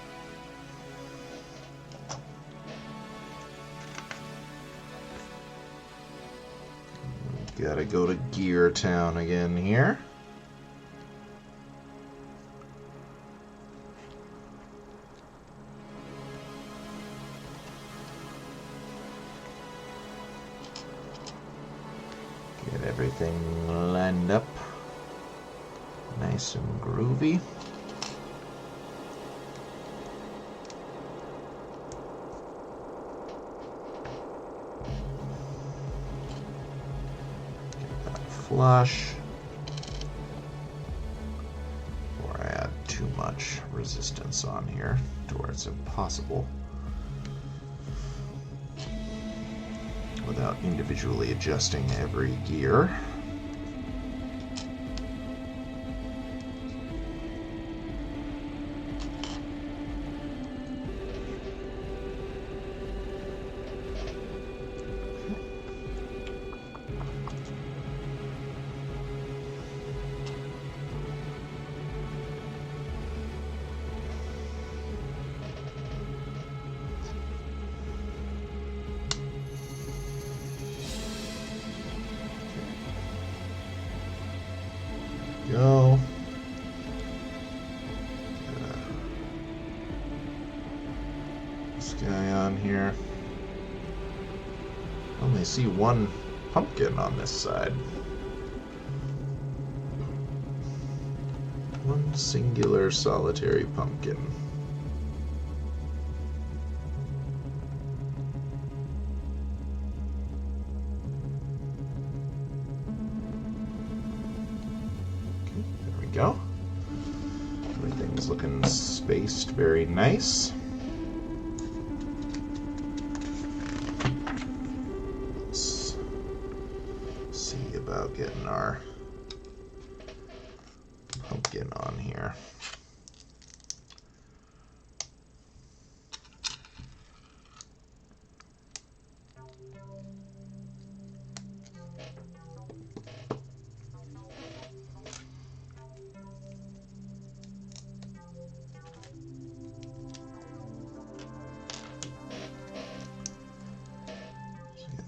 Gotta go to Gear Town again here. Get everything lined up nice and groovy. Flush before I add too much resistance on here to where it's impossible without individually adjusting every gear. Go. This guy on here. Only see one pumpkin on this side. One singular solitary pumpkin. Go. Everything's looking spaced very nice. our pumpkin on here.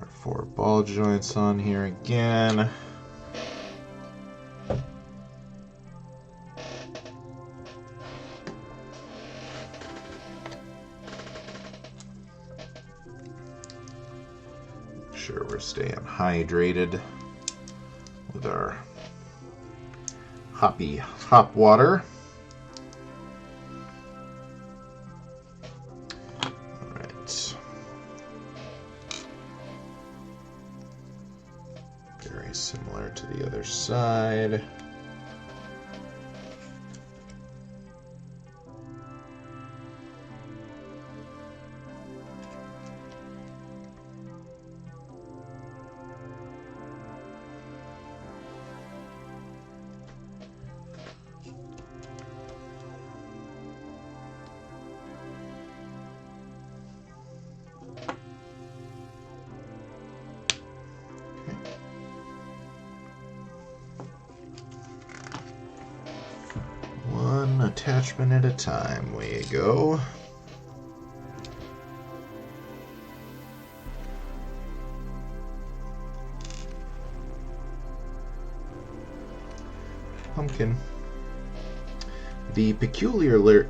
Our 4 ball joints on here again. Sure we're staying hydrated with our hoppy hop water. All right. Very similar to the other side. One attachment at a time we go. Pumpkin. The peculiarly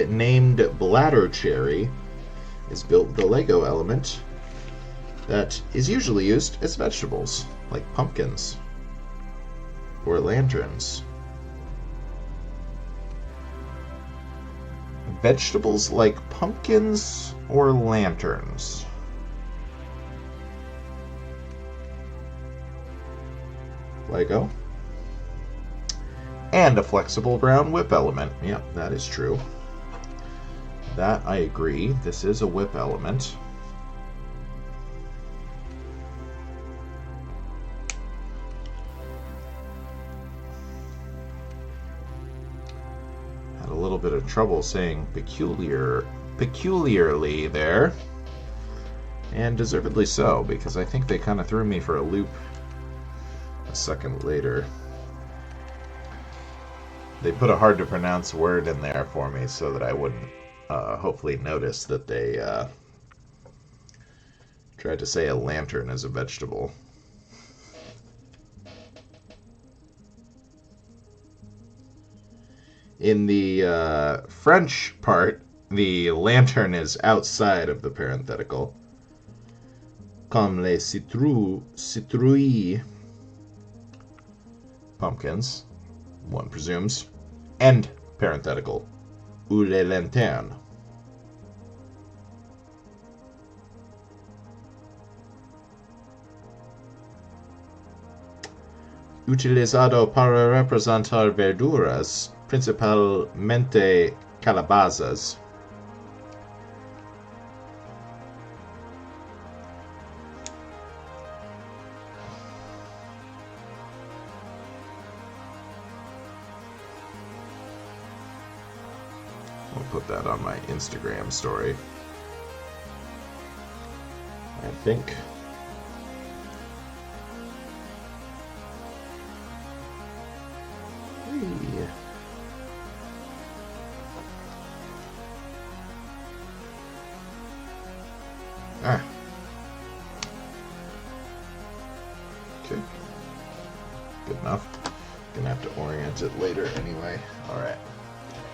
named bladder cherry is built with a Lego element that is usually used as vegetables, like pumpkins or lanterns. Vegetables like pumpkins or lanterns. Lego. And a flexible brown whip element. Yep, that is true. That I agree. This is a whip element. Had a little bit of trouble saying peculiarly there. And deservedly so, because I think they kind of threw me for a loop a second later. They put a hard to pronounce word in there for me so that I wouldn't hopefully notice that they tried to say a lantern as a vegetable. In the French part, the lantern is outside of the parenthetical. Comme les citrouilles, pumpkins, one presumes, end parenthetical, ou les lanternes. Utilizado para representar verduras, principalmente calabazas. I'll put that on my Instagram story, I think. Hey. Ah. Okay. Good enough. Gonna have to orient it later anyway. Alright.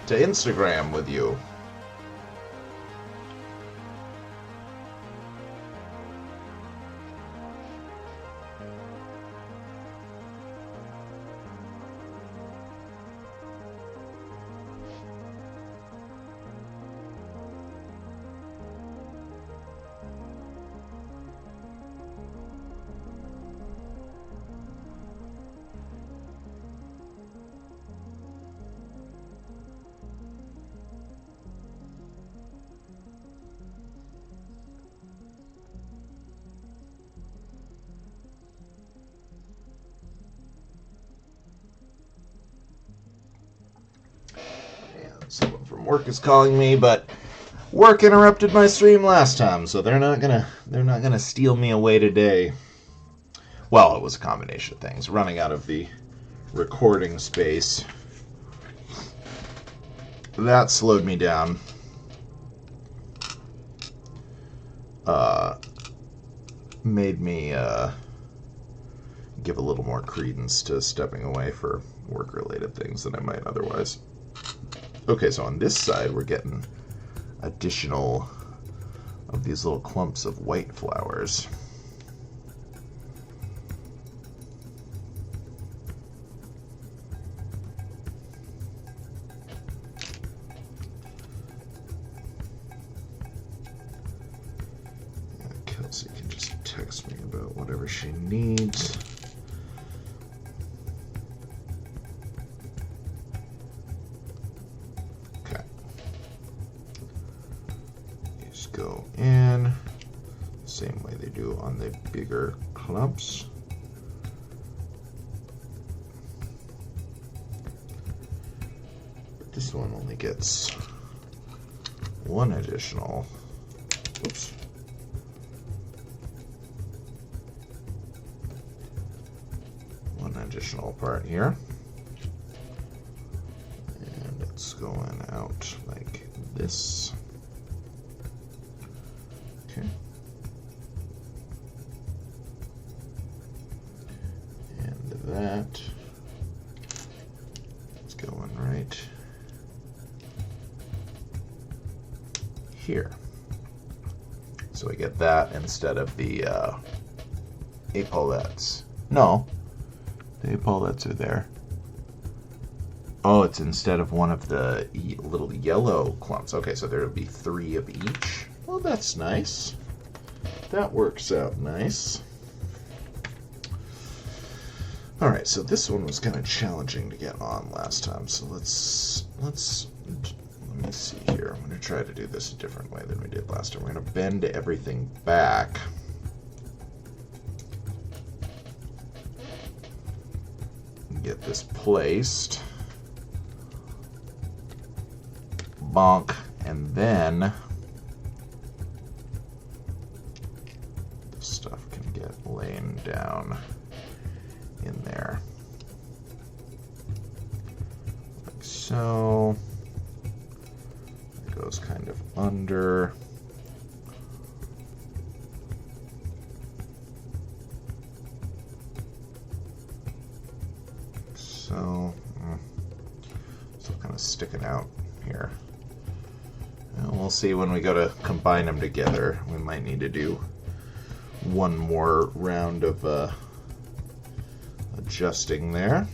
To Instagram with you. Work is calling me, but work interrupted my stream last time, so they're not gonna steal me away today. Well, it was a combination of things. Running out of the recording space. That slowed me down. Made me give a little more credence to stepping away for work-related things than I might otherwise. Okay, so on this side, we're getting additional of these little clumps of white flowers. Kelsey can just text me about whatever she needs. Okay. These go in the same way they do on the bigger clumps. But this one only gets one additional. Oops. Additional part here, and it's going out like this. Okay, and that is going right here. So we get that instead of the epaulettes. No. The epaulettes are there. Oh, it's instead of one of the little yellow clumps. Okay, so there will be 3 of each. Well, that's nice. That works out nice. All right, so this one was kind of challenging to get on last time. So let me see here. I'm going to try to do this a different way than we did last time. We're going to bend everything back. Get this placed, bonk, and then this stuff can get laying down in there, like so. It goes kind of under. So, still kind of sticking out here. And we'll see when we go to combine them together. We might need to do one more round of adjusting there.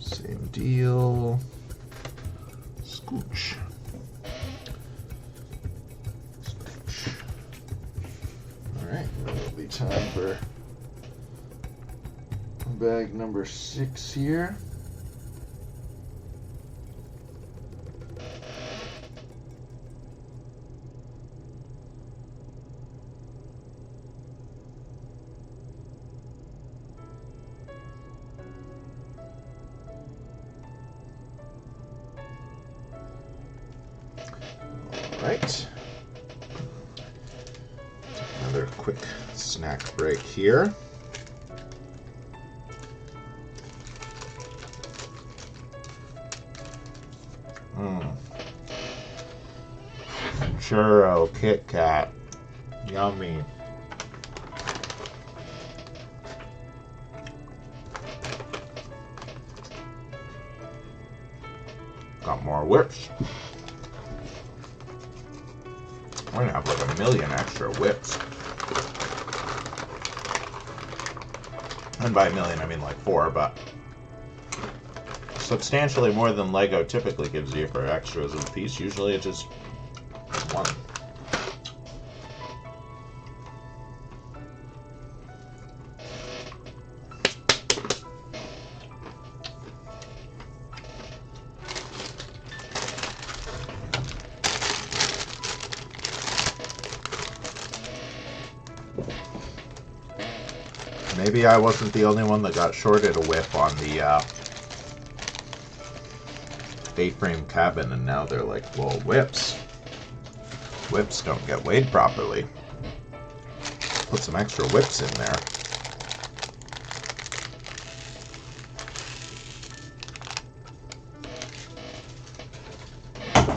Same deal. Scooch. Scooch. Alright, it'll be time for bag number 6 here. Right. Another quick snack break here. Churro Kit Kat. Yummy. Got more whips. We're gonna have like 1,000,000 extra whips. And by 1,000,000 I mean like 4, but substantially more than Lego typically gives you for extras of the piece. Usually it's just 1. Maybe I wasn't the only one that got shorted a whip on the A-frame cabin, and now they're like, well, whips don't get weighed properly. Put some extra whips in there.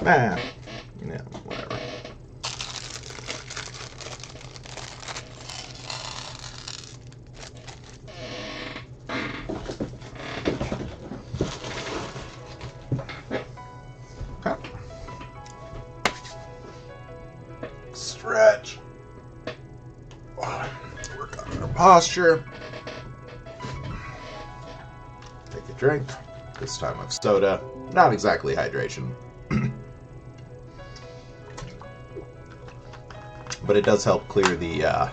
Yeah, whatever. Okay. Stretch. Work on our posture. Take a drink. This time of soda. Not exactly hydration. But it does help clear the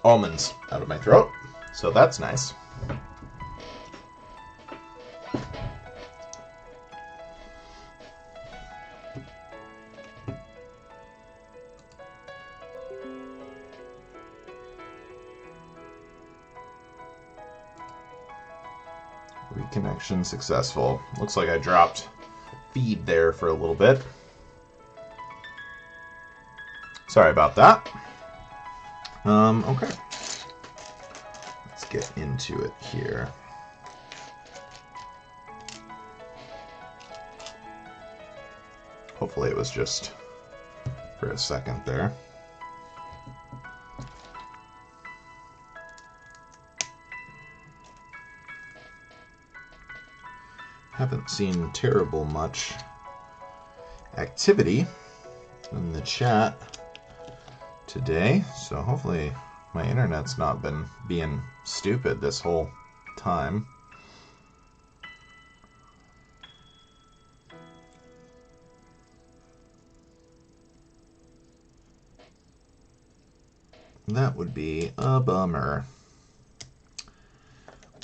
almonds out of my throat, so that's nice. Reconnection successful. Looks like I dropped feed there for a little bit. Sorry about that. Okay. Let's get into it here. Hopefully it was just for a second there. Haven't seen terrible much activity in the chat today, so hopefully my internet's not been being stupid this whole time. That would be a bummer.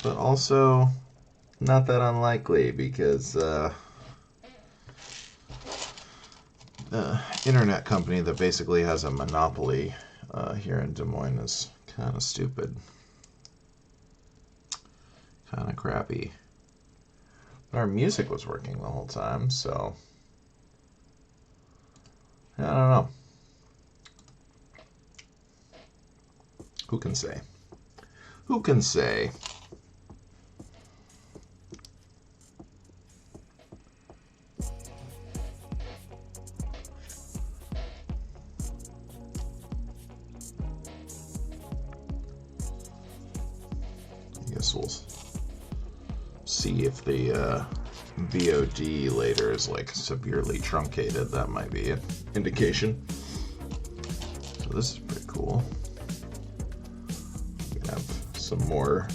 But also not that unlikely, because the internet company that basically has a monopoly here in Des Moines is kind of stupid. Kind of crappy. But our music was working the whole time, so I don't know. Who can say? Who can say? I guess we'll see if the VOD later is like severely truncated. That might be an indication. So this is pretty cool. We have some more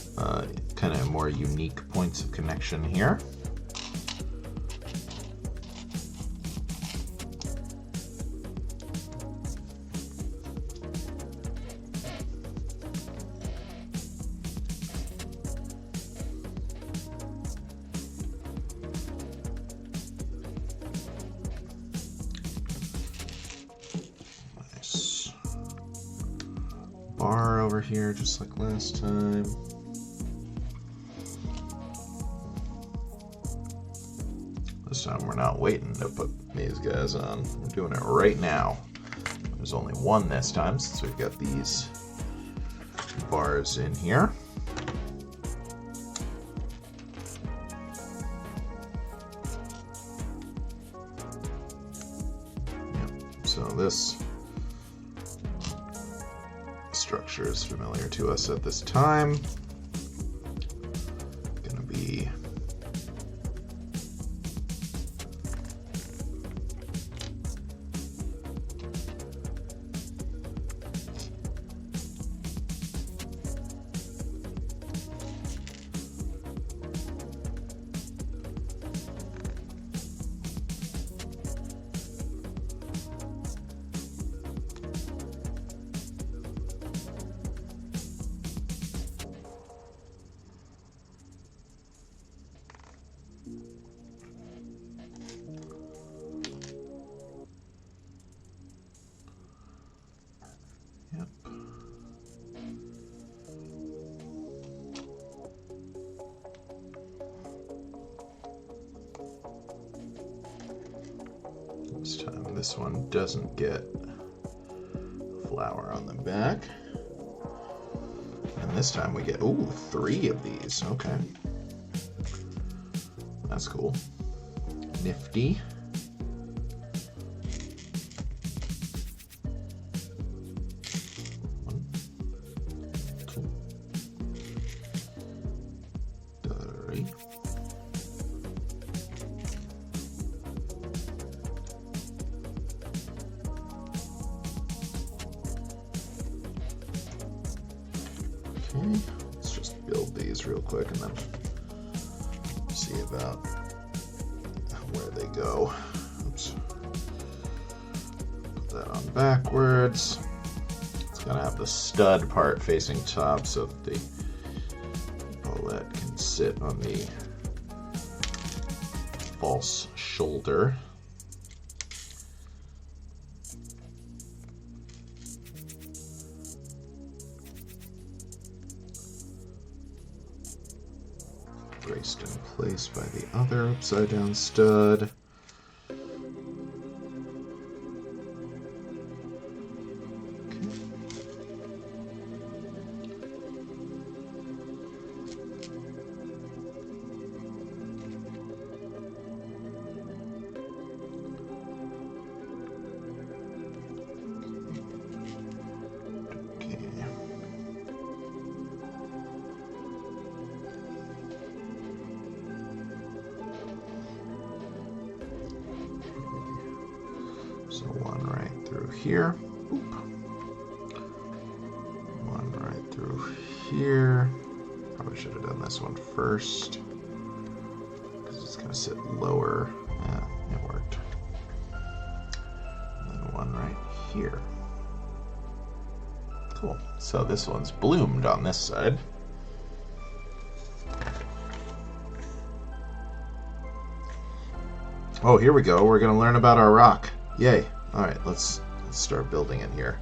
kind of more unique points of connection here. Bar over here, just like last time. This time we're not waiting to put these guys on. We're doing it right now. There's only one this time since we've got these bars in here. Yep. So this structure is familiar to us at this time. Gonna be This time this one doesn't get flower on the back. And this time we get, ooh, 3 of these. Okay. That's cool. Nifty. Okay, let's just build these real quick and then see about where they go. Oops. Put that on backwards. It's gonna have the stud part facing top so that the bullet can sit on the false shoulder. Braced in place by the other upside down stud. So one right through here. Oop. One right through here. Probably should have done this one first, because it's going to sit lower. Yeah, it worked. And then one right here. Cool. So this one's bloomed on this side. Oh, here we go. We're going to learn about our rock. Yay. Alright, let's start building it here.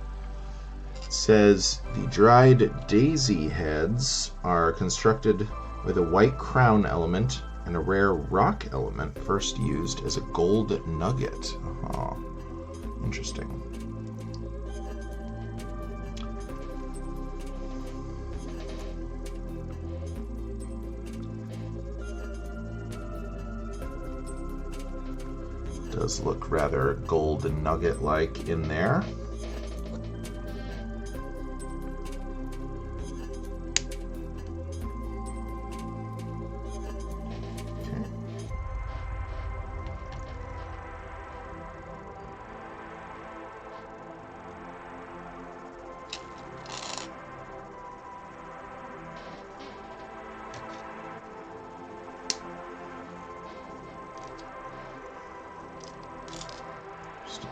It says the dried daisy heads are constructed with a white crown element and a rare rock element first used as a gold nugget. Oh, interesting. Does look rather gold nugget-like in there. Okay.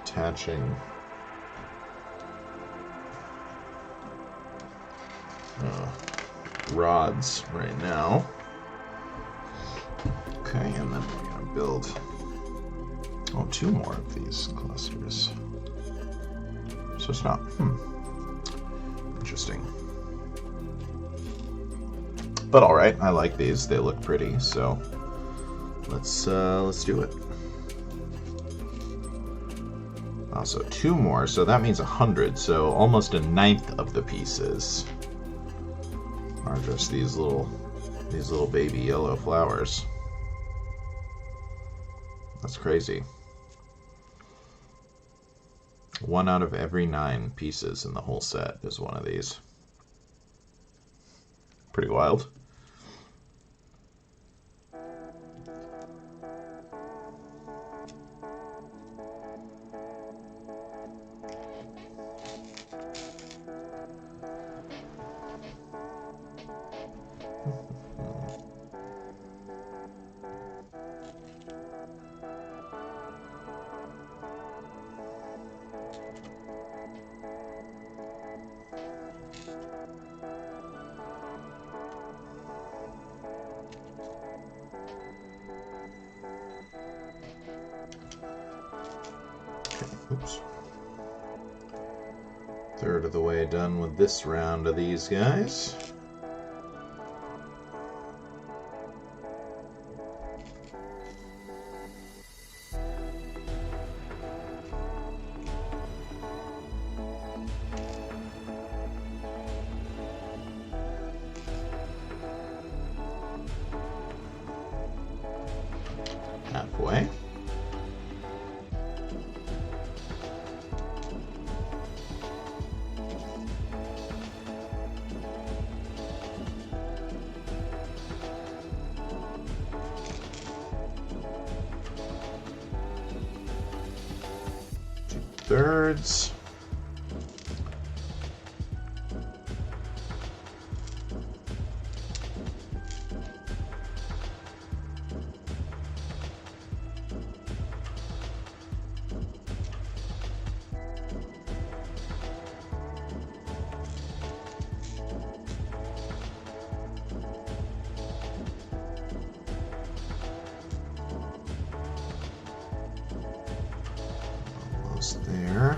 Attaching rods right now. Okay, and then we're going to build 2 more of these clusters. So it's not interesting. But all right, I like these. They look pretty. So let's do it. So 2 more, so that means 100. So almost a 1/9 of the pieces are just these little baby yellow flowers. That's crazy. 1 out of every 9 pieces in the whole set is one of these. Pretty wild. Oops. 1/3 of the way done with this round of these guys. halfway. Thirds. Almost there.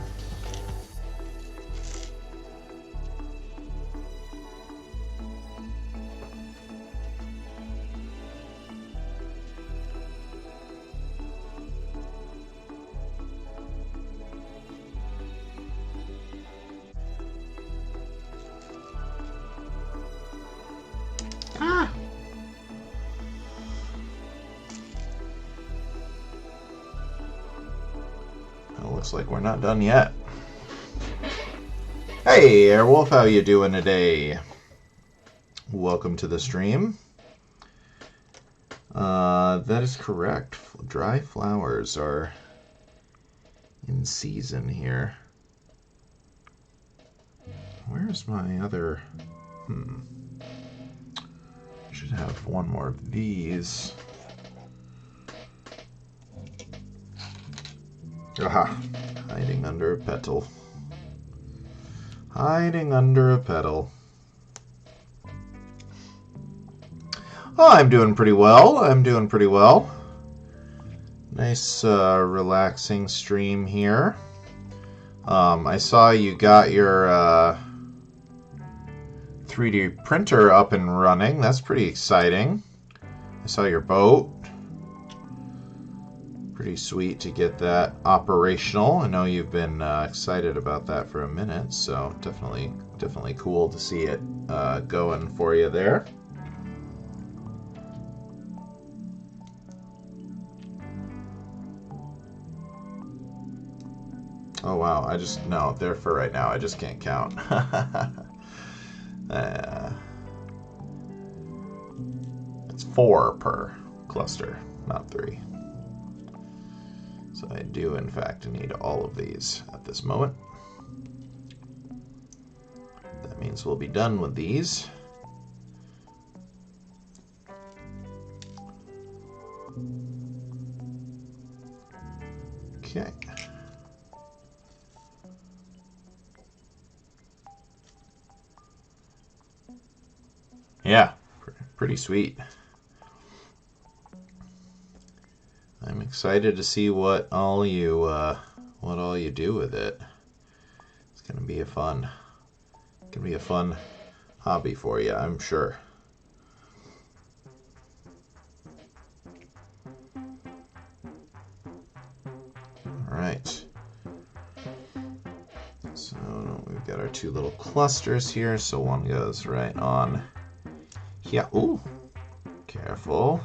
Ah! Well, looks like we're not done yet. Hey, Airwolf, how you doing today? Welcome to the stream. That is correct. Dry flowers are in season here. Where's my other... I should have one more of these. Aha! Hiding under a petal. Hiding under a petal. Oh, I'm doing pretty well. I'm doing pretty well. Nice, relaxing stream here. I saw you got your 3D printer up and running. That's pretty exciting. I saw your boat. Pretty sweet to get that operational. I know you've been excited about that for a minute, so definitely cool to see it going for you there. Oh wow, no, they're for right now. I just can't count. It's 4 per cluster, not 3. So I do, in fact, need all of these at this moment. That means we'll be done with these. Okay. Yeah, pretty sweet. I'm excited to see what all you do with it. It's gonna be a fun hobby for you, I'm sure. All right. So we've got our 2 little clusters here. So one goes right on. Yeah. Ooh. Careful.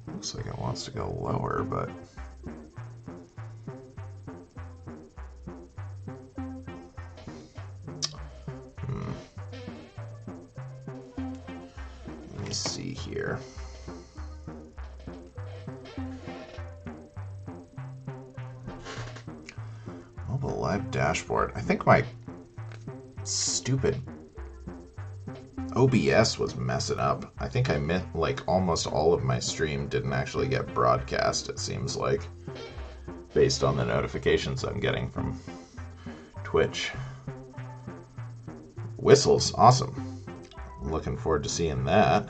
Looks like it wants to go lower, but let me see here. Mobile live dashboard. I think my stupid OBS was messing up. I think I meant like almost all of my stream didn't actually get broadcast, it seems like, based on the notifications I'm getting from Twitch. Whistles, awesome. Looking forward to seeing that.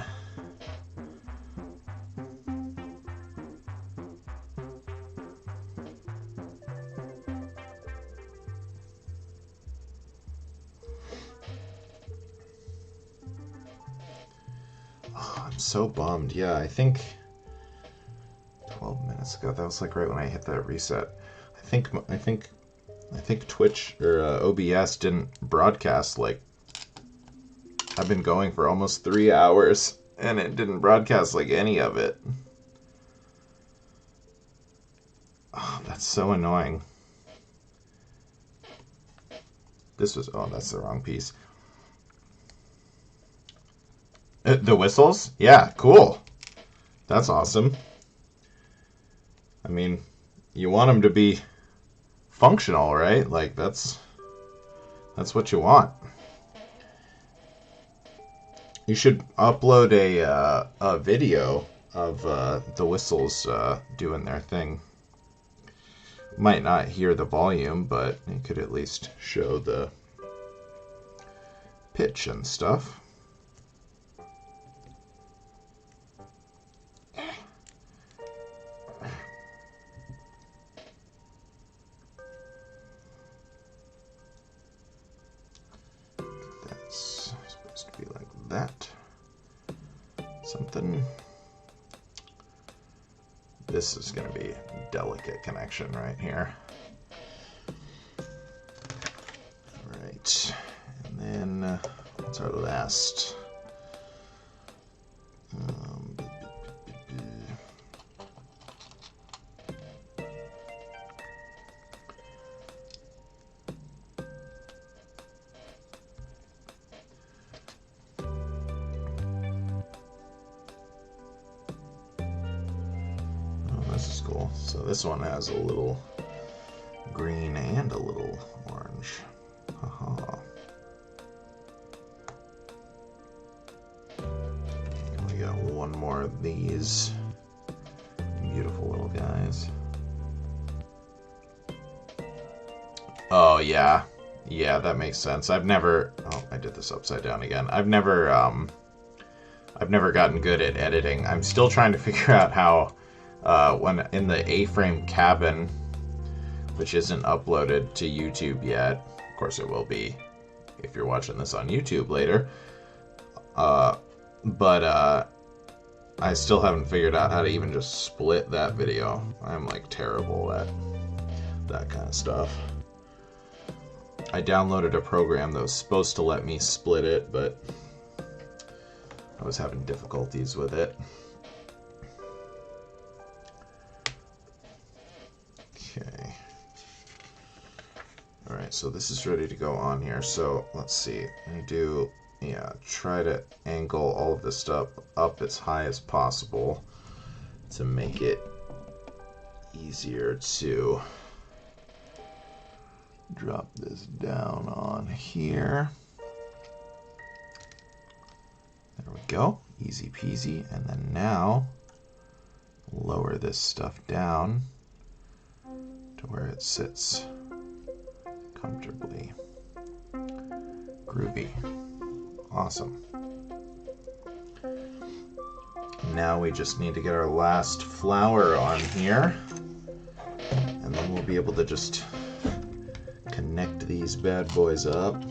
So bummed. Yeah, I think 12 minutes ago, that was like right when I hit that reset. I think I think Twitch or OBS didn't broadcast. Like, I've been going for almost 3 hours and it didn't broadcast like any of it. Oh, that's so annoying. This was, oh, that's the wrong piece. The whistles? Yeah, cool. That's awesome. I mean, you want them to be functional, right? Like, that's what you want. You should upload a video of the whistles doing their thing. Might not hear the volume, but you could at least show the pitch and stuff. That's supposed to be like that. Something. This is going to be a delicate connection right here. Alright, and then what's our last? This is cool. So this one has a little green and a little orange. Haha. We got one more of these beautiful little guys. Oh yeah. Yeah, that makes sense. I've never, oh, I did this upside down again. I've never gotten good at editing. I'm still trying to figure out how when in the A-frame cabin, which isn't uploaded to YouTube yet. Of course it will be if you're watching this on YouTube later. But I still haven't figured out how to even just split that video. I'm like terrible at that kind of stuff. I downloaded a program that was supposed to let me split it, but I was having difficulties with it. Okay. Alright, so this is ready to go on here. So let's see. I do, yeah, try to angle all of this stuff up as high as possible to make it easier to drop this down on here. There we go. Easy peasy. And then now lower this stuff down to where it sits comfortably. Groovy. Awesome. Now we just need to get our last flower on here, and then we'll be able to just connect these bad boys up.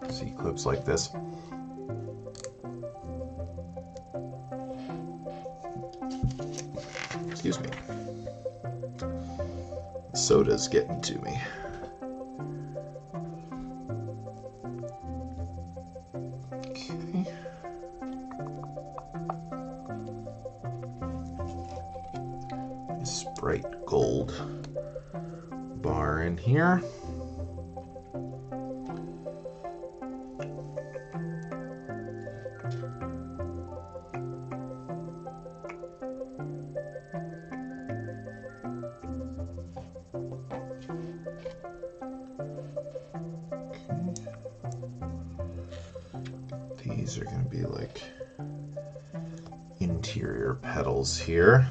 See clips like this. Excuse me. The soda's getting to me. Okay. This bright gold bar in here. These are going to be like interior petals here.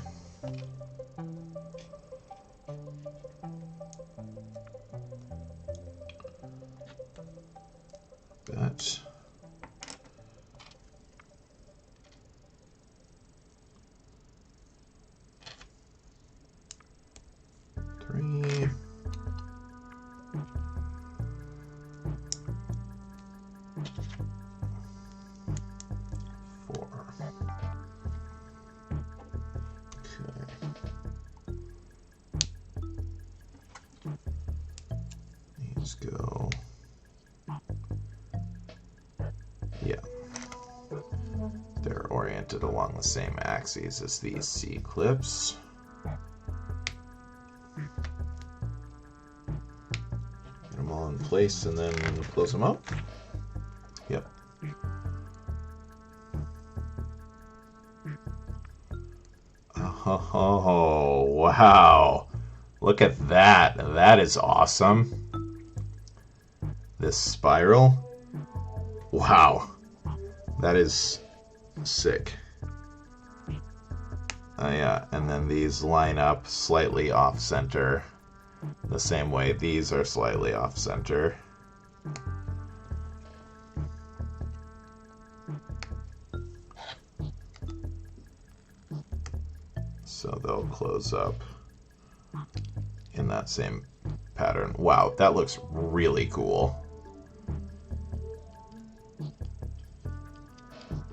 That. Three. oriented along the same axes as these C-clips. Get them all in place and then close them up. Yep. Oh, wow. Look at that. That is awesome. This spiral. Wow. That is sick. Yeah, and then these line up slightly off-center. The same way these are slightly off-center. So they'll close up in that same pattern. Wow, that looks really cool.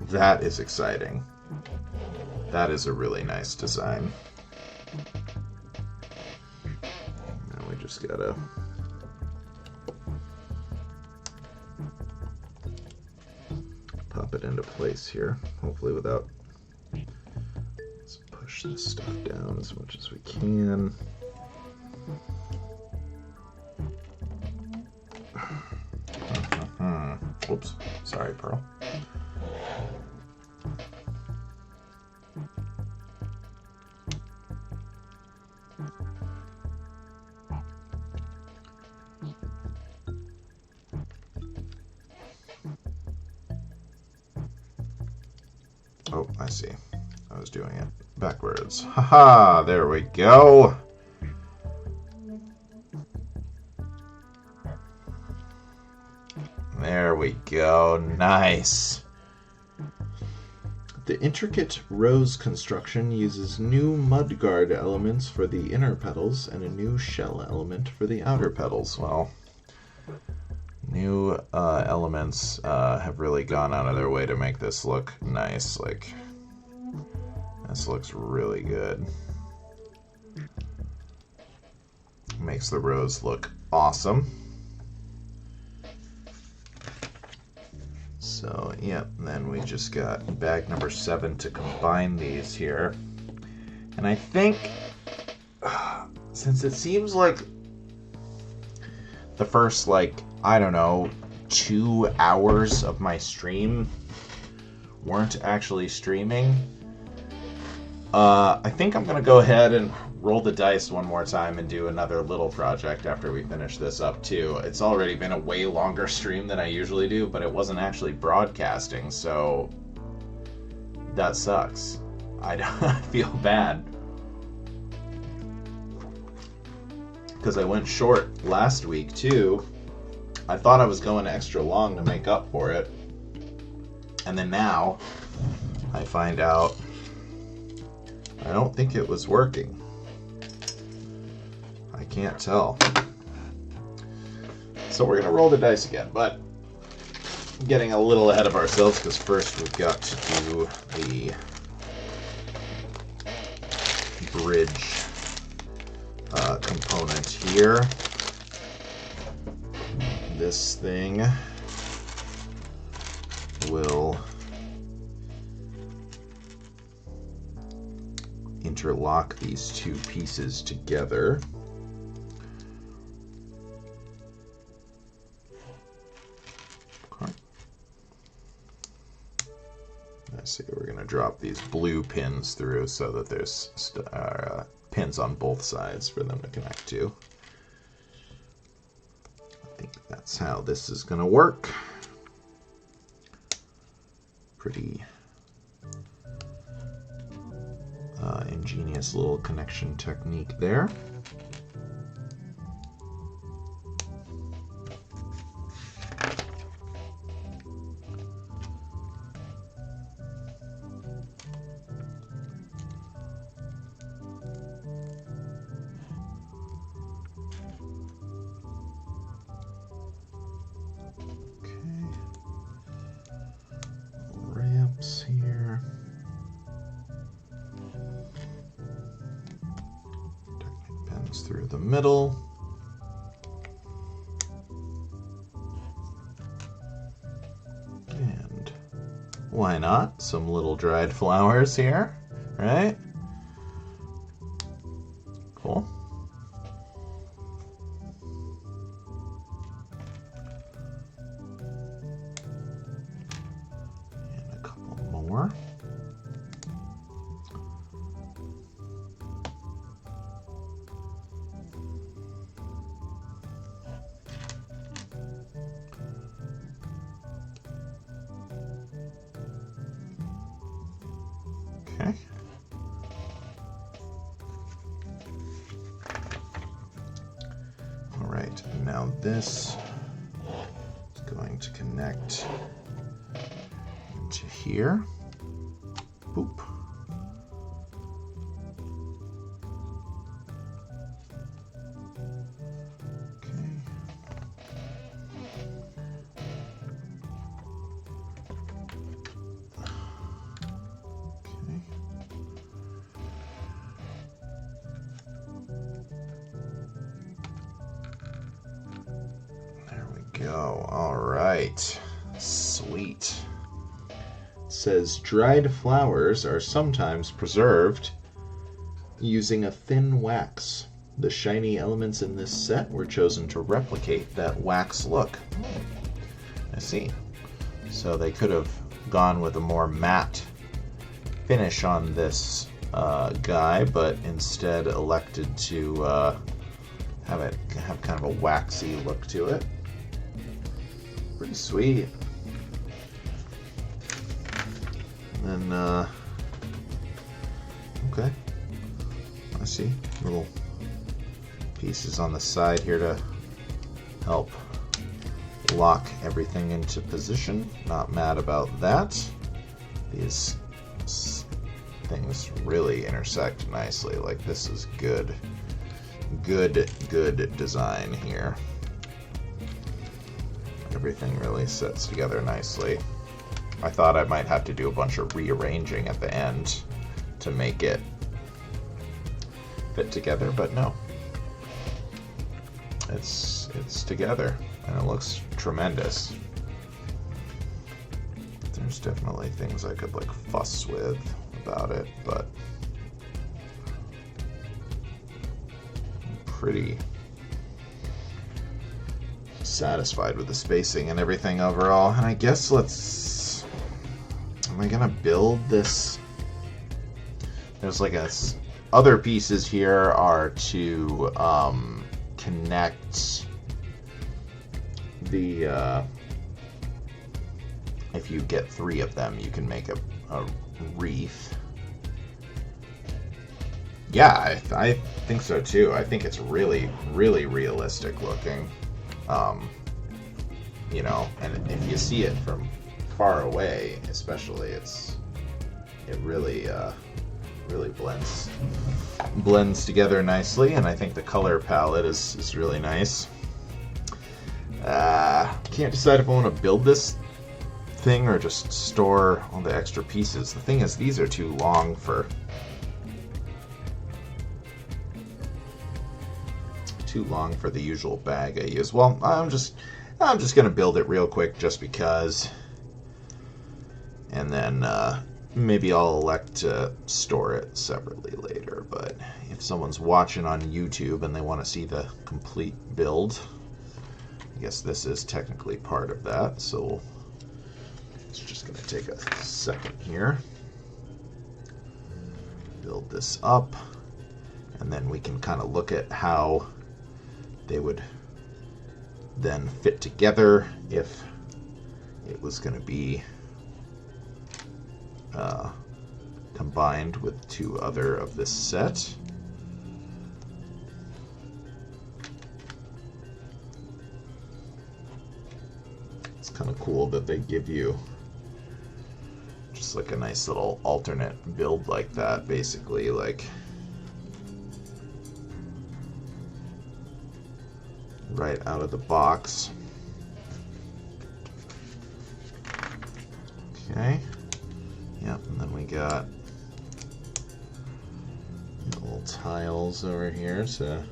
That is exciting. That is a really nice design. Now we just gotta pop it into place here, hopefully without... Let's push this stuff down as much as we can. Oops, sorry, Pearl. Oh, I see. I was doing it backwards. Haha, there we go. There we go. Nice. The intricate rose construction uses new mudguard elements for the inner petals and a new shell element for the outer petals. Well, new elements have really gone out of their way to make this look nice. Like, this looks really good. Makes the rose look awesome. So, yeah, then we just got bag number 7 to combine these here. And I think, since it seems like the first, like, I don't know, 2 hours of my stream weren't actually streaming, I think I'm going to go ahead and roll the dice one more time and do another little project after we finish this up too. It's already been a way longer stream than I usually do, but it wasn't actually broadcasting, so that sucks. I feel bad. Because I went short last week too. I thought I was going extra long to make up for it. And then now I find out I don't think it was working. I can't tell. So we're going to roll the dice again, but getting a little ahead of ourselves because first we've got to do the bridge component here. This thing will interlock these 2 pieces together. Okay. Let's see, we're going to drop these blue pins through so that there's pins on both sides for them to connect to. I think that's how this is going to work. Pretty ingenious little connection technique there. Here. Technic pins through the middle. And Why not? Some little dried flowers here, right? Cool. And a couple more. Okay. All right, now this is going to connect into here. Boop. Go. All right. Sweet. It says dried flowers are sometimes preserved using a thin wax. The shiny elements in this set were chosen to replicate that wax look. I see. So they could have gone with a more matte finish on this guy, but instead elected to have kind of a waxy look to it. Pretty sweet. And then, okay. I see little pieces on the side here to help lock everything into position. Not mad about that. These things really intersect nicely. Like, this is good design here. Everything really sets together nicely. I thought I might have to do a bunch of rearranging at the end to make it fit together, but no. It's together, and it looks tremendous. There's definitely things I could like fuss with about it, but I'm pretty satisfied with the spacing and everything overall. And I guess am I gonna build this? There's like other pieces here are to connect the if you get 3 of them, you can make a wreath. Yeah, I think so too. I think it's really realistic looking. You know, and if you see it from far away, especially, it really blends together nicely, and I think the color palette is really nice. Can't decide if I want to build this thing or just store all the extra pieces. The thing is, these are too long for the usual bag I use. Well, I'm just gonna build it real quick just because, and then maybe I'll elect to store it separately later. But if someone's watching on YouTube and they want to see the complete build, I guess this is technically part of that. So it's just gonna take a second here. Build this up, and then we can kind of look at how they would then fit together if it was going to be combined with 2 other of this set. It's kind of cool that they give you just like a nice little alternate build like that, basically, like right out of the box. Okay. Yep, and then we got little tiles over here to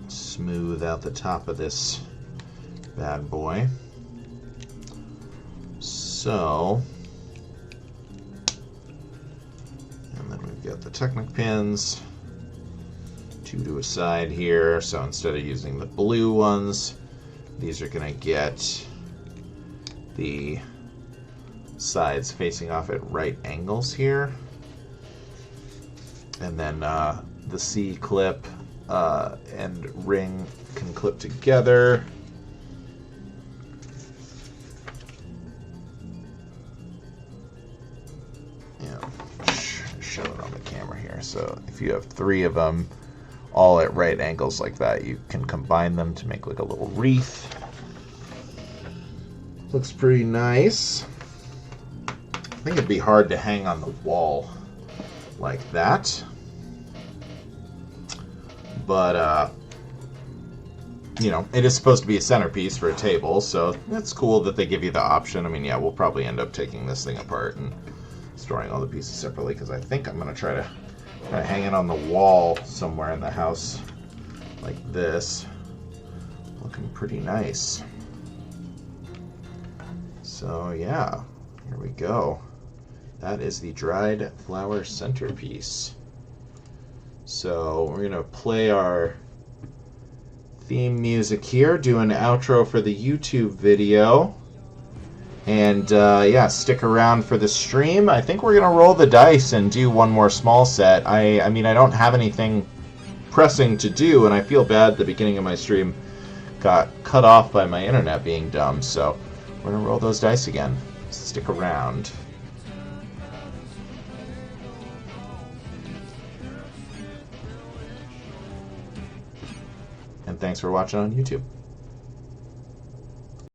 smooth out the top of this bad boy. So, and then we've got the Technic pins, 2 to a side here. So instead of using the blue ones, these are going to get the sides facing off at right angles here. And then the C clip and ring can clip together. Show it on the camera here. So if you have 3 of them all at right angles like that, you can combine them to make like a little wreath. Looks pretty nice. I think it'd be hard to hang on the wall like that, but you know, it is supposed to be a centerpiece for a table, so it's cool that they give you the option. I mean, yeah, we'll probably end up taking this thing apart and storing all the pieces separately, because I think I'm going to try to hang it on the wall somewhere in the house like this. Looking pretty nice. So yeah, here we go. That is the Dried Flower Centerpiece. So we're going to play our theme music here, do an outro for the YouTube video. And yeah, stick around for the stream. I think we're going to roll the dice and do one more small set. I mean, I don't have anything pressing to do, and I feel bad the beginning of my stream got cut off by my internet being dumb. So we're going to roll those dice again. Stick around. And thanks for watching on YouTube.